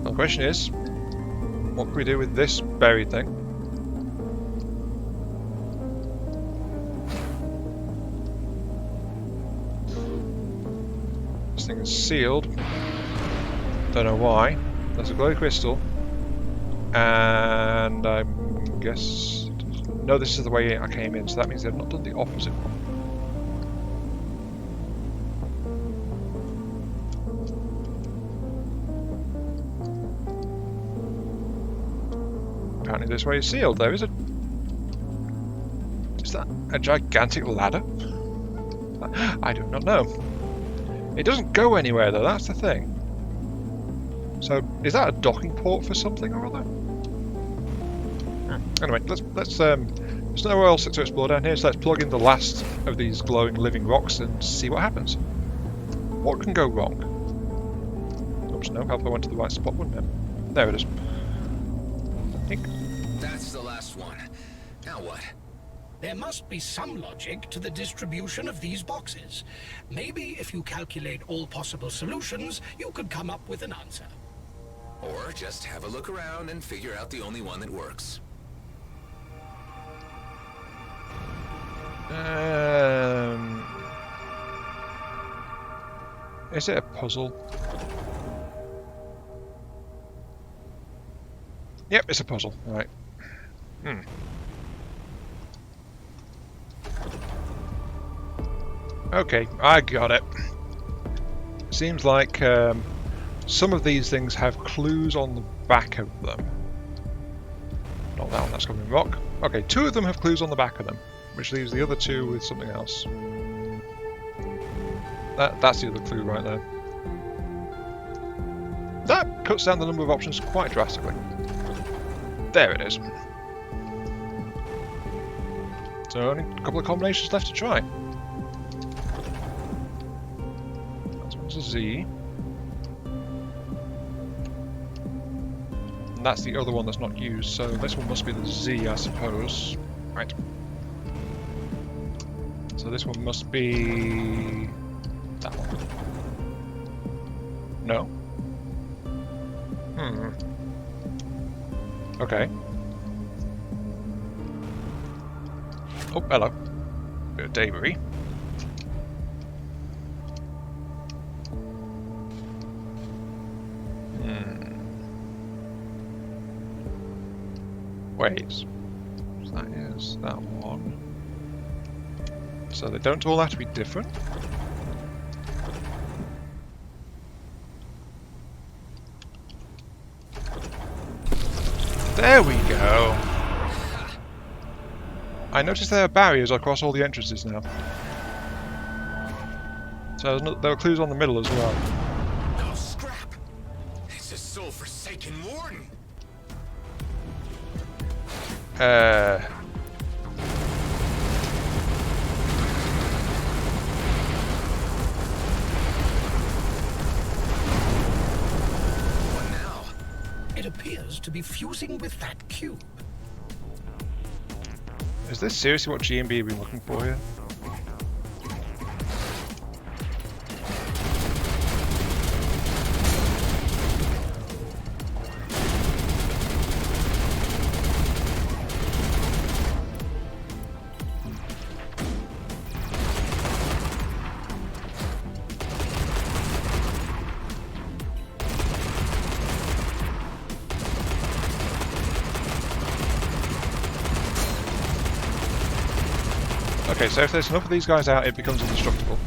[SPEAKER 1] The question is, what can we do with this buried thing? This thing is sealed. Don't know why. There's a glowy crystal. And I guess... No, this is the way I came in, so that means they've not done the opposite one. Apparently this way is sealed. There is a... Is that a gigantic ladder? I do not know. It doesn't go anywhere though, that's the thing. So, is that a docking port for something or other? Anyway, let's there's nowhere else to explore down here, so let's plug in the last of these glowing living rocks and see what happens. What can go wrong? Oops, no, help I went to the right spot, wouldn't it? There it is.
[SPEAKER 3] That's the last one. Now what?
[SPEAKER 5] There must be some logic to the distribution of these boxes. Maybe if you calculate all possible solutions, you could come up with an answer.
[SPEAKER 3] Or just have a look around and figure out the only one that works.
[SPEAKER 1] Is it a puzzle? Yep, it's a puzzle. Right. Okay, I got it. Seems like some of these things have clues on the back of them. Not that one, that's coming rock. Okay, 2 of them have clues on the back of them, which leaves the other 2 with something else. That's the other clue right there. That cuts down the number of options quite drastically. There it is. So only a couple of combinations left to try. That one's a Z. And that's the other one that's not used, so this one must be the Z, I suppose. Right. So this one must be that one. No. Okay. Oh, hello. Bit of debris. Wait. So that is that one. So they don't all have to be different? There we go! I noticed there are barriers across all the entrances now. So there are clues on the middle as well.
[SPEAKER 3] Oh, scrap! It's a soul-forsaken warden! What now?
[SPEAKER 5] It appears to be fusing with that cube.
[SPEAKER 1] Is this seriously what G&B have been looking for here? Okay, so if there's enough of these guys out, it becomes indestructible.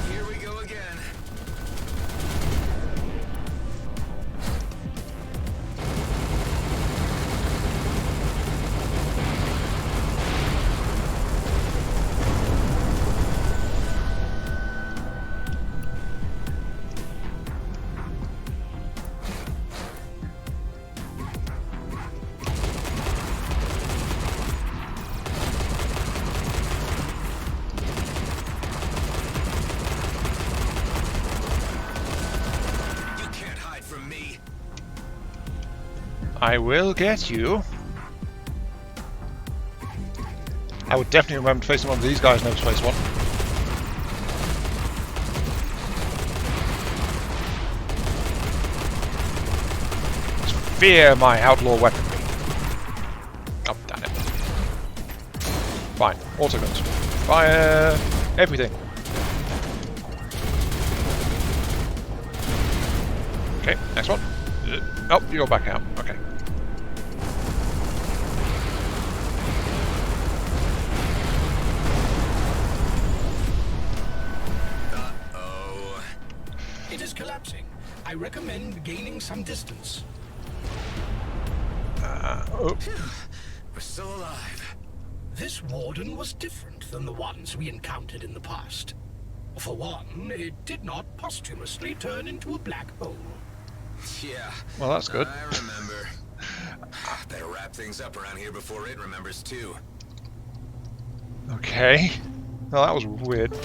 [SPEAKER 3] Here we go again.
[SPEAKER 1] I will get you. I would definitely remember facing one of these guys, never face one. Fear my outlaw weaponry. Oh, damn it. Fine. Autoguns. Fire everything. Okay, next one. Oh, you're back out. Okay.
[SPEAKER 3] Uh-oh.
[SPEAKER 5] It is collapsing. I recommend gaining some distance.
[SPEAKER 1] Oh.
[SPEAKER 3] We're still alive.
[SPEAKER 5] This warden was different than the ones we encountered in the past. For one, it did not posthumously turn into a black hole.
[SPEAKER 3] Yeah.
[SPEAKER 1] Well, that's good.
[SPEAKER 3] I remember. Better wrap things up around here before it remembers too.
[SPEAKER 1] Okay. Well, that was weird.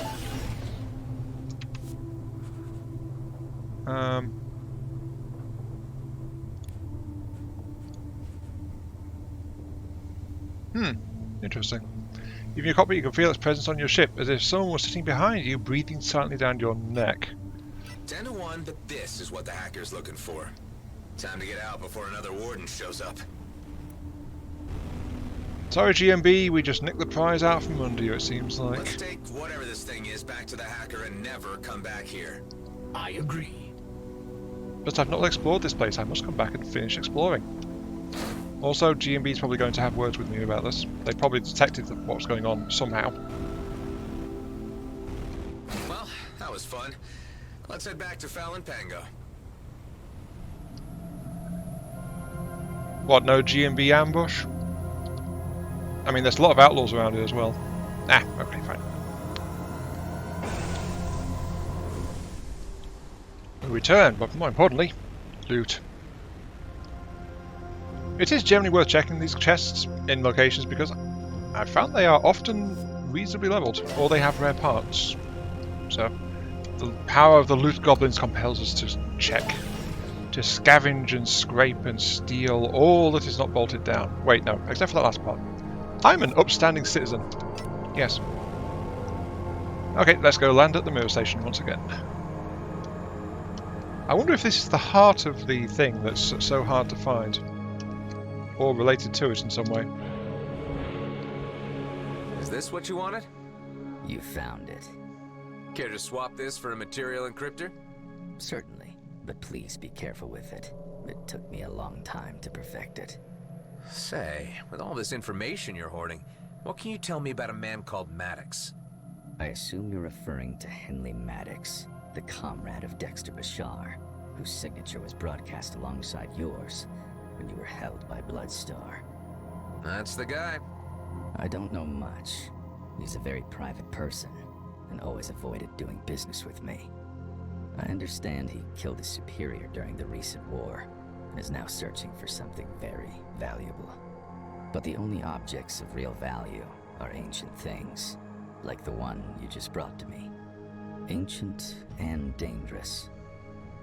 [SPEAKER 1] Interesting. Even your cockpit, you can feel its presence on your ship, as if someone was sitting behind you, breathing silently down your neck.
[SPEAKER 3] 10 to 1, but this is what the hacker's looking for. Time to get out before another warden shows up.
[SPEAKER 1] Sorry, GMB, we just nicked the prize out from under you, it seems like.
[SPEAKER 3] Let's take whatever this thing is back to the hacker and never come back here.
[SPEAKER 5] I agree.
[SPEAKER 1] But I've not explored this place, I must come back and finish exploring. Also, GMB is probably going to have words with me about this. They probably detected what's going on somehow.
[SPEAKER 3] Well, that was fun. Let's head back to Fallon Pango.
[SPEAKER 1] What, no GMB ambush? I mean, there's a lot of outlaws around here as well. Ah, okay, fine. We return, but more importantly, loot. It is generally worth checking these chests in locations because I've found they are often reasonably leveled, or they have rare parts. So the power of the loot goblins compels us to check, to scavenge and scrape and steal all that is not bolted down. Wait, no, except for that last part. I'm an upstanding citizen. Yes. Okay, let's go land at the mirror station once again. I wonder if this is the heart of the thing that's so hard to find, or related to it in some way.
[SPEAKER 3] Is this what you wanted?
[SPEAKER 8] You found it.
[SPEAKER 3] Care to swap this for a material encryptor?
[SPEAKER 8] Certainly, but please be careful with it. It took me a long time to perfect it.
[SPEAKER 3] Say, with all this information you're hoarding, what can you tell me about a man called Maddox?
[SPEAKER 8] I assume you're referring to Henley Maddox, the comrade of Dexter Bashar, whose signature was broadcast alongside yours when you were held by Bloodstar.
[SPEAKER 3] That's the guy.
[SPEAKER 8] I don't know much. He's a very private person, and always avoided doing business with me. I understand he killed his superior during the recent war, and is now searching for something very valuable. But the only objects of real value are ancient things, like the one you just brought to me. Ancient and dangerous.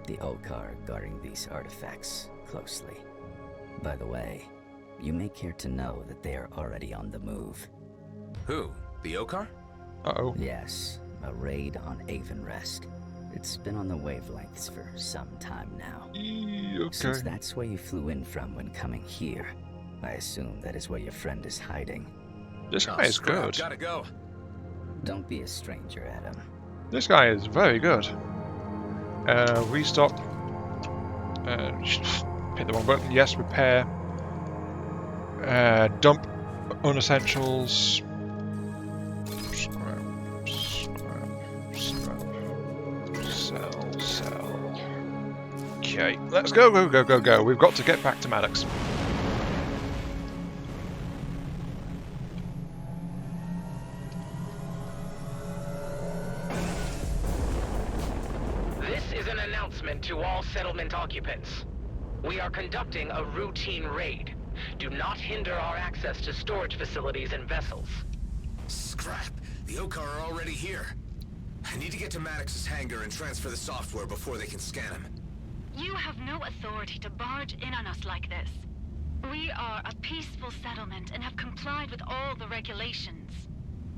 [SPEAKER 8] The Okar guarding these artifacts closely. By the way, you may care to know that they are already on the move.
[SPEAKER 3] Who? The Okar?
[SPEAKER 1] Uh-oh.
[SPEAKER 8] Yes, a raid on Avonrest. It's been on the wavelengths for some time now.
[SPEAKER 1] Okay.
[SPEAKER 8] Since that's where you flew in from when coming here, I assume that is where your friend is hiding.
[SPEAKER 1] This guy is good.
[SPEAKER 3] Gotta go.
[SPEAKER 8] Don't be a stranger, Adam.
[SPEAKER 1] This guy is very good. Restock. Hit the wrong button. Yes, repair. Dump unessentials. Sell. Okay, let's go. We've got to get back to Maddox.
[SPEAKER 7] This is an announcement to all settlement occupants. We are conducting a routine raid. Do not hinder our access to storage facilities and vessels.
[SPEAKER 3] Scrap! The Okar are already here. I need to get to Maddox's hangar and transfer the software before they can scan him.
[SPEAKER 4] You have no authority to barge in on us like this. We are a peaceful settlement and have complied with all the regulations.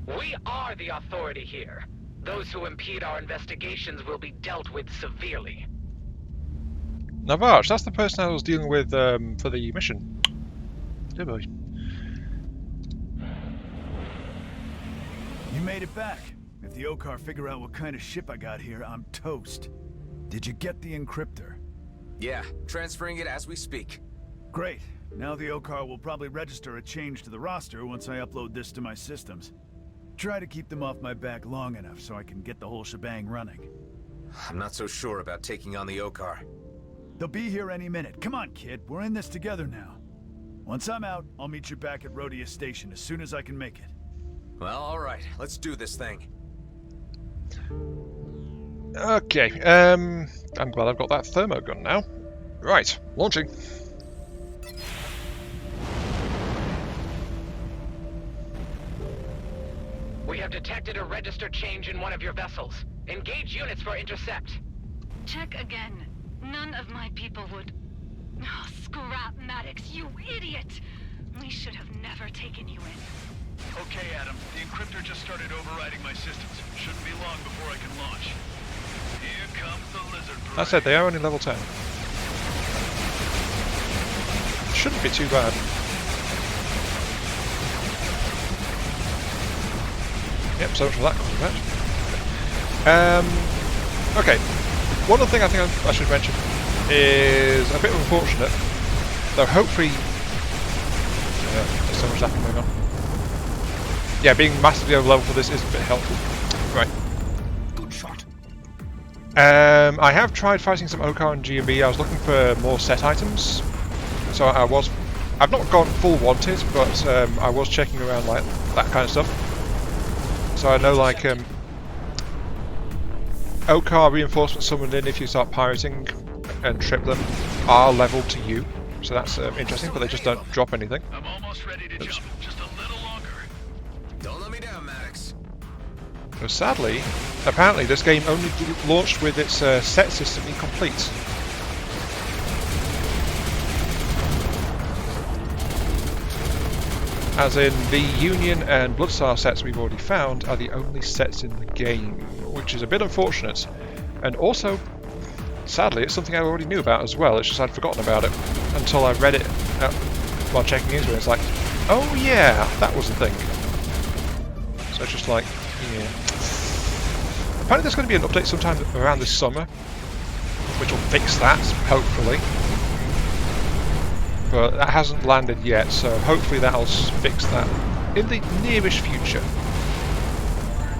[SPEAKER 7] We are the authority here. Those who impede our investigations will be dealt with severely.
[SPEAKER 1] Navarch, that's the person I was dealing with for the mission. Yeah, boy.
[SPEAKER 6] You made it back. If the Okar figure out what kind of ship I got here, I'm toast. Did you get the encryptor?
[SPEAKER 3] Yeah, transferring it as we speak.
[SPEAKER 6] Great. Now the Okar will probably register a change to the roster once I upload this to my systems. Try to keep them off my back long enough so I can get the whole shebang running.
[SPEAKER 3] I'm not so sure about taking on the Okar.
[SPEAKER 6] They'll be here any minute. Come on, kid. We're in this together now. Once I'm out, I'll meet you back at Rhodia Station as soon as I can make it.
[SPEAKER 3] Well, alright. Let's do this thing.
[SPEAKER 1] Okay, I'm glad I've got that thermo gun now. Right, launching.
[SPEAKER 7] We have detected a register change in one of your vessels. Engage units for intercept.
[SPEAKER 4] Check again. None of my people would... Oh, scrap Maddox, you idiot! We should have never taken you in.
[SPEAKER 6] Okay, Adam. The encryptor just started overriding my systems. Shouldn't be long before I can launch. Here comes the lizard parade.
[SPEAKER 1] That said, they are only level 10. Shouldn't be too bad. Yep, so much for that combat. Okay. One other thing I think I should mention is a bit unfortunate, though hopefully there's so much happening going on. Yeah, being massively over level for this is a bit helpful. Right.
[SPEAKER 5] Good shot.
[SPEAKER 1] I have tried fighting some Okar and G&B. I was looking for more set items, so I've not gone full wanted, but I was checking around like that kind of stuff. So I know like Okar reinforcements summoned in if you start pirating and trip them are leveled to you, so that's interesting, but they just don't drop anything.
[SPEAKER 6] I'm almost ready to jump. Just a little longer.
[SPEAKER 3] Don't let me down, Maddox.
[SPEAKER 1] So sadly, apparently this game only launched with its set system incomplete. As in, the Union and Bloodstar sets we've already found are the only sets in the game, which is a bit unfortunate. And also, sadly, it's something I already knew about as well, it's just I'd forgotten about it until I read it while checking into it. It's like, oh yeah, that was the thing. So it's just like, yeah. Apparently there's going to be an update sometime around this summer, which will fix that, hopefully. But that hasn't landed yet, so hopefully that'll fix that in the nearish future.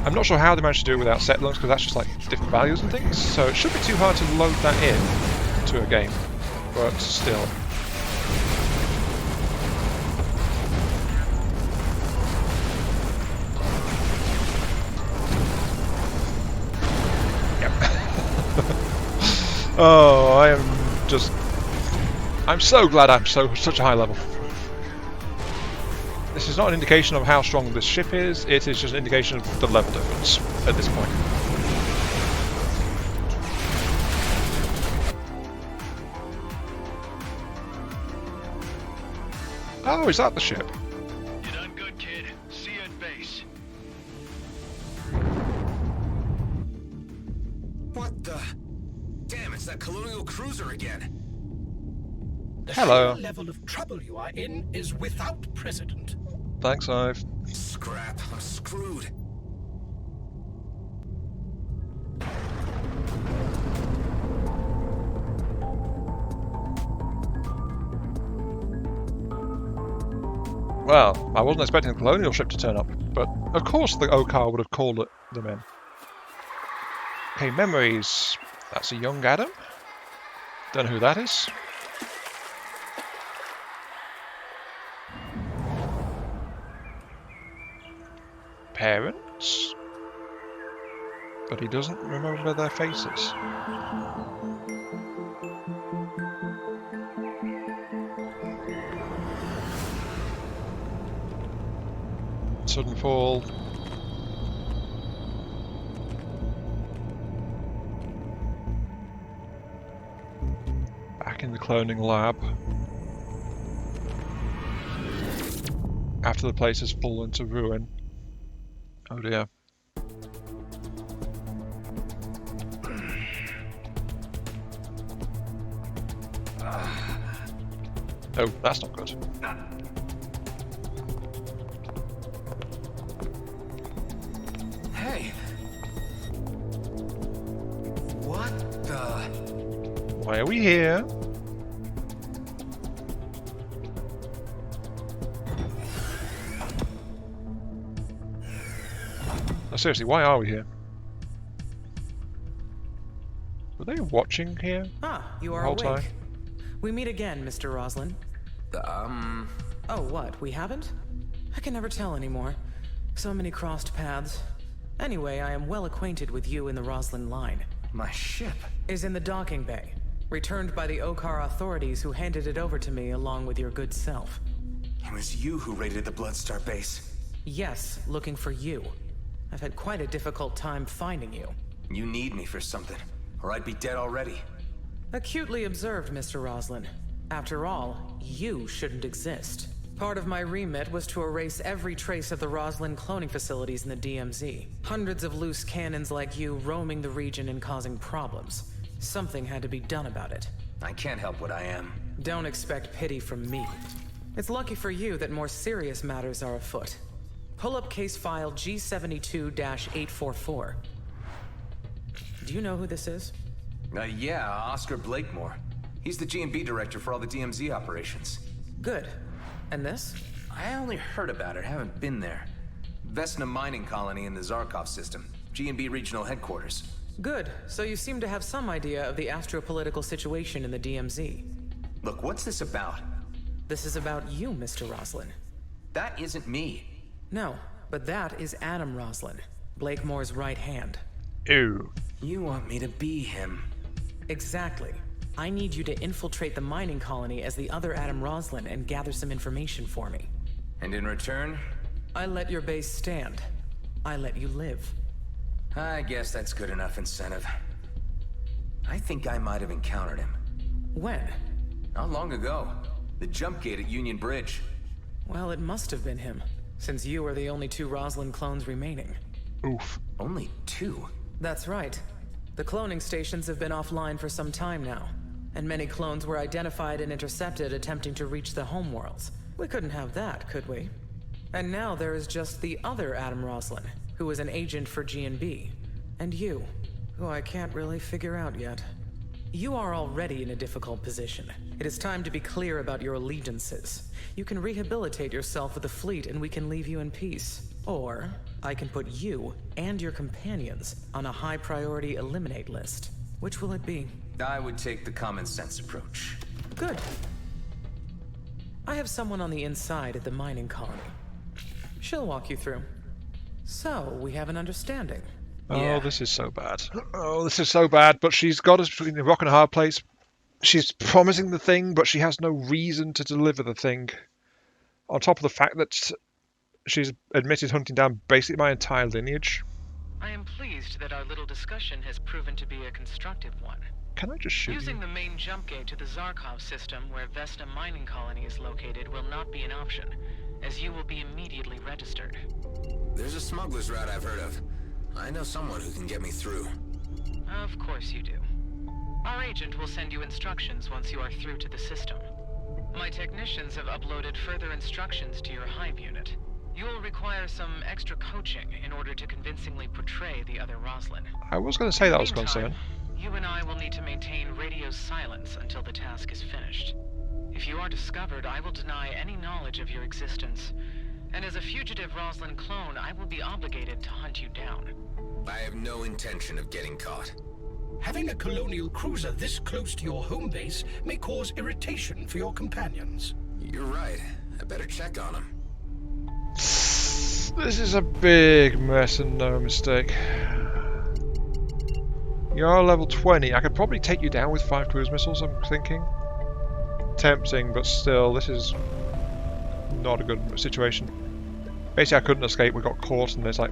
[SPEAKER 1] I'm not sure how they managed to do it without set loads, because that's just like different values and things, so it shouldn't be too hard to load that in to a game, but still. Yep. Oh, I'm so glad I'm such a high level. This is not an indication of how strong this ship is, it is just an indication of the level difference at this point. Oh, is that the ship?
[SPEAKER 6] You done good, kid. See you at base.
[SPEAKER 3] What the? Damn, it's that colonial cruiser again.
[SPEAKER 5] The
[SPEAKER 1] Hello.
[SPEAKER 5] sheer level of trouble you are in is without precedent.
[SPEAKER 1] Thanks, Ive.
[SPEAKER 3] Scrap, I'm screwed.
[SPEAKER 1] Well, I wasn't expecting the colonial ship to turn up, but of course the Okar would have called them in. Okay, memories. That's a young Adam. Don't know who that is. Parents? But he doesn't remember their faces. Sudden fall. Back in the cloning lab. After the place has fallen to ruin. Oh dear. Oh, that's not good.
[SPEAKER 3] Hey. What the?
[SPEAKER 1] Why are we here? No, seriously, why are we here? Were they watching here
[SPEAKER 12] Ah, you
[SPEAKER 1] the
[SPEAKER 12] are
[SPEAKER 1] whole
[SPEAKER 12] awake.
[SPEAKER 1] time?
[SPEAKER 12] We meet again, Mr. Roslin.
[SPEAKER 3] Oh,
[SPEAKER 12] what? We haven't? I can never tell anymore. So many crossed paths. Anyway, I am well acquainted with you in the Roslin line.
[SPEAKER 3] my ship.
[SPEAKER 12] Is in the docking bay. Returned by the Okar authorities who handed it over to me along with your good self.
[SPEAKER 3] It was you who raided the Bloodstar base.
[SPEAKER 12] Yes, looking for you. I've had quite a difficult time finding you.
[SPEAKER 3] You need me for something, or I'd be dead already.
[SPEAKER 12] Acutely observed, Mr. Roslin. After all, you shouldn't exist. Part of my remit was to erase every trace of the Roslin cloning facilities in the DMZ. Hundreds of loose cannons like you roaming the region and causing problems. Something had to be done about it.
[SPEAKER 3] I can't help what I am.
[SPEAKER 12] Don't expect pity from me. It's lucky for you that more serious matters are afoot. Pull up case file G72-844. Do you know who this is?
[SPEAKER 3] Yeah, Oscar Blakemore. He's the G&B director for all the DMZ operations.
[SPEAKER 12] Good. And this?
[SPEAKER 3] I only heard about it, haven't been there. Vesna mining colony in the Zarkov system. G&B regional headquarters.
[SPEAKER 12] Good. So you seem to have some idea of the astropolitical situation in the DMZ.
[SPEAKER 3] Look, what's this about?
[SPEAKER 12] This is about you, Mr. Roslin.
[SPEAKER 3] That isn't me.
[SPEAKER 12] No, but that is Adam Roslin, Blakemore's right hand.
[SPEAKER 1] Ew.
[SPEAKER 3] You want me to be him.
[SPEAKER 12] Exactly. I need you to infiltrate the mining colony as the other Adam Roslin and gather some information for me.
[SPEAKER 3] And in return?
[SPEAKER 12] I let your base stand. I let you live.
[SPEAKER 3] I guess that's good enough incentive. I think I might have encountered him.
[SPEAKER 12] When?
[SPEAKER 3] Not long ago. The jump gate at Union Bridge.
[SPEAKER 12] Well, it must have been him, since you are the only 2 Roslyn clones remaining.
[SPEAKER 1] Oof.
[SPEAKER 3] Only 2?
[SPEAKER 12] That's right. The cloning stations have been offline for some time now, and many clones were identified and intercepted attempting to reach the homeworlds. We couldn't have that, could we? And now there is just the other Adam Roslin, who is an agent for G&B, and you, who I can't really figure out yet. You are already in a difficult position. It is time to be clear about your allegiances. You can rehabilitate yourself with the fleet and we can leave you in peace. Or, I can put you and your companions on a high-priority eliminate list. Which will it be?
[SPEAKER 3] I would take the common sense approach.
[SPEAKER 12] Good. I have someone on the inside at the mining colony. She'll walk you through. So, we have an understanding.
[SPEAKER 1] Oh,
[SPEAKER 3] Yeah.
[SPEAKER 1] this is so bad. Oh, this is so bad, but she's got us between a rock and a hard place. She's promising the thing, but she has no reason to deliver the thing. On top of the fact that she's admitted hunting down basically my entire lineage.
[SPEAKER 12] I am pleased that our little discussion has proven to be a constructive one.
[SPEAKER 1] Can I just shoot
[SPEAKER 12] Using
[SPEAKER 1] you?
[SPEAKER 12] the main jump gate to the Zarkov system where Vesta mining colony is located will not be an option, as you will be immediately registered.
[SPEAKER 3] There's a smuggler's route I've heard of. I know someone who can get me through.
[SPEAKER 12] Of course you do. Our agent will send you instructions once you are through to the system. My technicians have uploaded further instructions to your Hive unit. You will require some extra coaching in order to convincingly portray the other Roslin.
[SPEAKER 1] I was going to say that was
[SPEAKER 12] Meantime,
[SPEAKER 1] concern.
[SPEAKER 12] you and I will need to maintain radio silence until the task is finished. If you are discovered, I will deny any knowledge of your existence. And as a fugitive Roslin clone, I will be obligated to hunt you down.
[SPEAKER 3] I have no intention of getting caught.
[SPEAKER 5] Having a colonial cruiser this close to your home base may cause irritation for your companions.
[SPEAKER 3] You're right. I better check on him.
[SPEAKER 1] This is a big mess and no mistake. You're level 20. I could probably take you down with 5 cruise missiles, I'm thinking. Tempting, but still, this is not a good situation. Basically, I couldn't escape. We got caught, and there's like...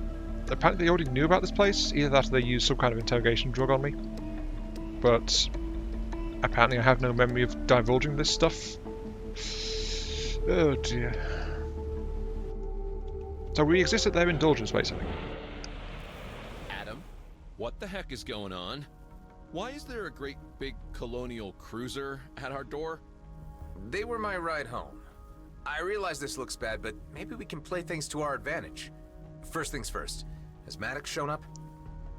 [SPEAKER 1] Apparently they already knew about this place. Either that or they used some kind of interrogation drug on me. But apparently I have no memory of divulging this stuff. Oh dear. So we exist at their indulgence, basically.
[SPEAKER 13] Adam, what the heck is going on? Why is there a great big colonial cruiser at our door?
[SPEAKER 3] They were my ride home. I realize this looks bad, but maybe we can play things to our advantage. First things first, has Maddox shown up?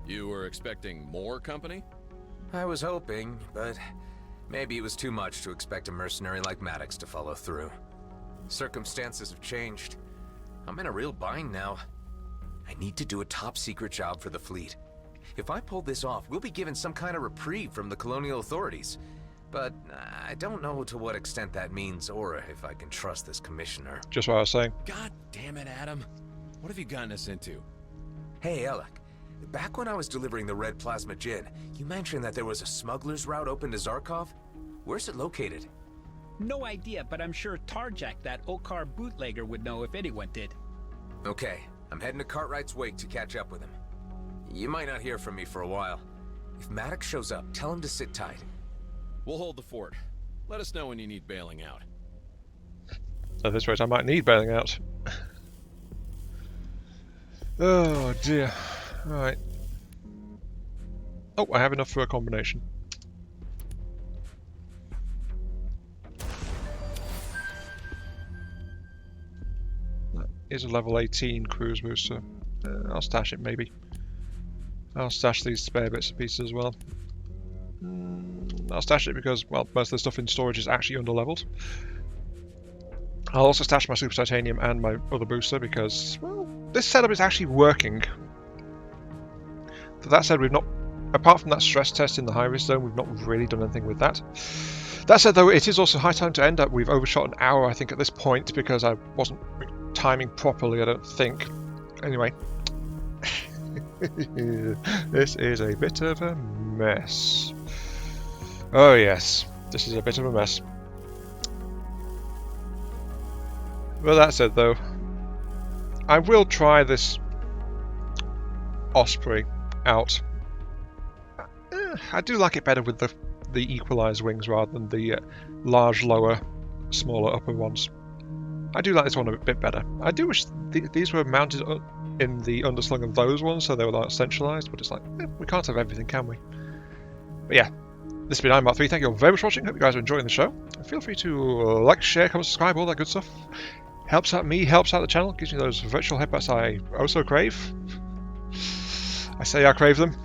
[SPEAKER 13] You were expecting more company?
[SPEAKER 3] I was hoping, but maybe it was too much to expect a mercenary like Maddox to follow through. Circumstances have changed. I'm in a real bind now. I need to do a top-secret job for the fleet. If I pull this off, we'll be given some kind of reprieve from the colonial authorities. But I don't know to what extent that means, or if I can trust this commissioner.
[SPEAKER 1] Just what I was saying.
[SPEAKER 13] God damn it, Adam. What have you gotten us into?
[SPEAKER 3] Hey, Alec. Back when I was delivering the red plasma gin, you mentioned that there was a smuggler's route open to Zarkov? Where's it located?
[SPEAKER 14] No idea, but I'm sure Tarjak, that Okar bootlegger, would know if anyone did.
[SPEAKER 3] Okay, I'm heading to Cartwright's wake to catch up with him. You might not hear from me for a while. If Maddox shows up, tell him to sit tight.
[SPEAKER 13] We'll hold the fort. Let us know when you need bailing out.
[SPEAKER 1] At this rate, I might need bailing out. Oh dear. Alright. Oh, I have enough for a combination. That is a level 18 cruise booster. I'll stash it maybe. I'll stash these spare bits and pieces as well. I'll stash it because, well, most of the stuff in storage is actually under-leveled. I'll also stash my Super Titanium and my other booster because, well, this setup is actually working. But that said, we've not, apart from that stress test in the high-risk zone, we've not really done anything with that. That said, though, it is also high time to end up. We've overshot an hour, I think, at this point because I wasn't timing properly, I don't think. Anyway. This is a bit of a mess. Oh yes, this is a bit of a mess. Well, that said though, I will try this Osprey out. I do like it better with the equalised wings rather than the large lower, smaller upper ones. I do like this one a bit better. I do wish these were mounted in the underslung of those ones, so they were like centralised, but it's like, we can't have everything, can we? But yeah, this has been Iron Mark 3. Thank you all very much for watching. Hope you guys are enjoying the show. Feel free to like, share, comment, subscribe, all that good stuff. Helps out me, helps out the channel, gives me those virtual headbutts I also crave. I say I crave them.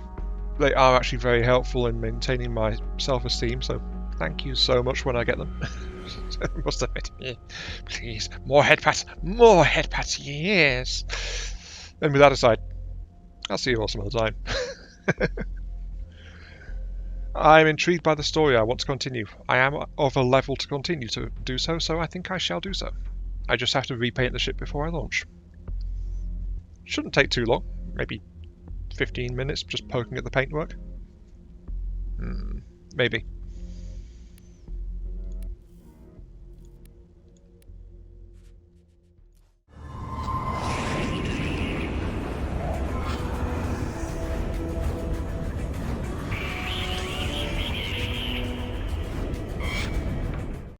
[SPEAKER 1] They are actually very helpful in maintaining my self-esteem, so thank you so much when I get them. Must admit, yeah. Please, more headpats, yes. And with that aside, I'll see you all some other time. I'm intrigued by the story. I want to continue. I am of a level to continue to do so, so I think I shall do so. I just have to repaint the ship before I launch. Shouldn't take too long, maybe 15 minutes just poking at the paintwork. Maybe.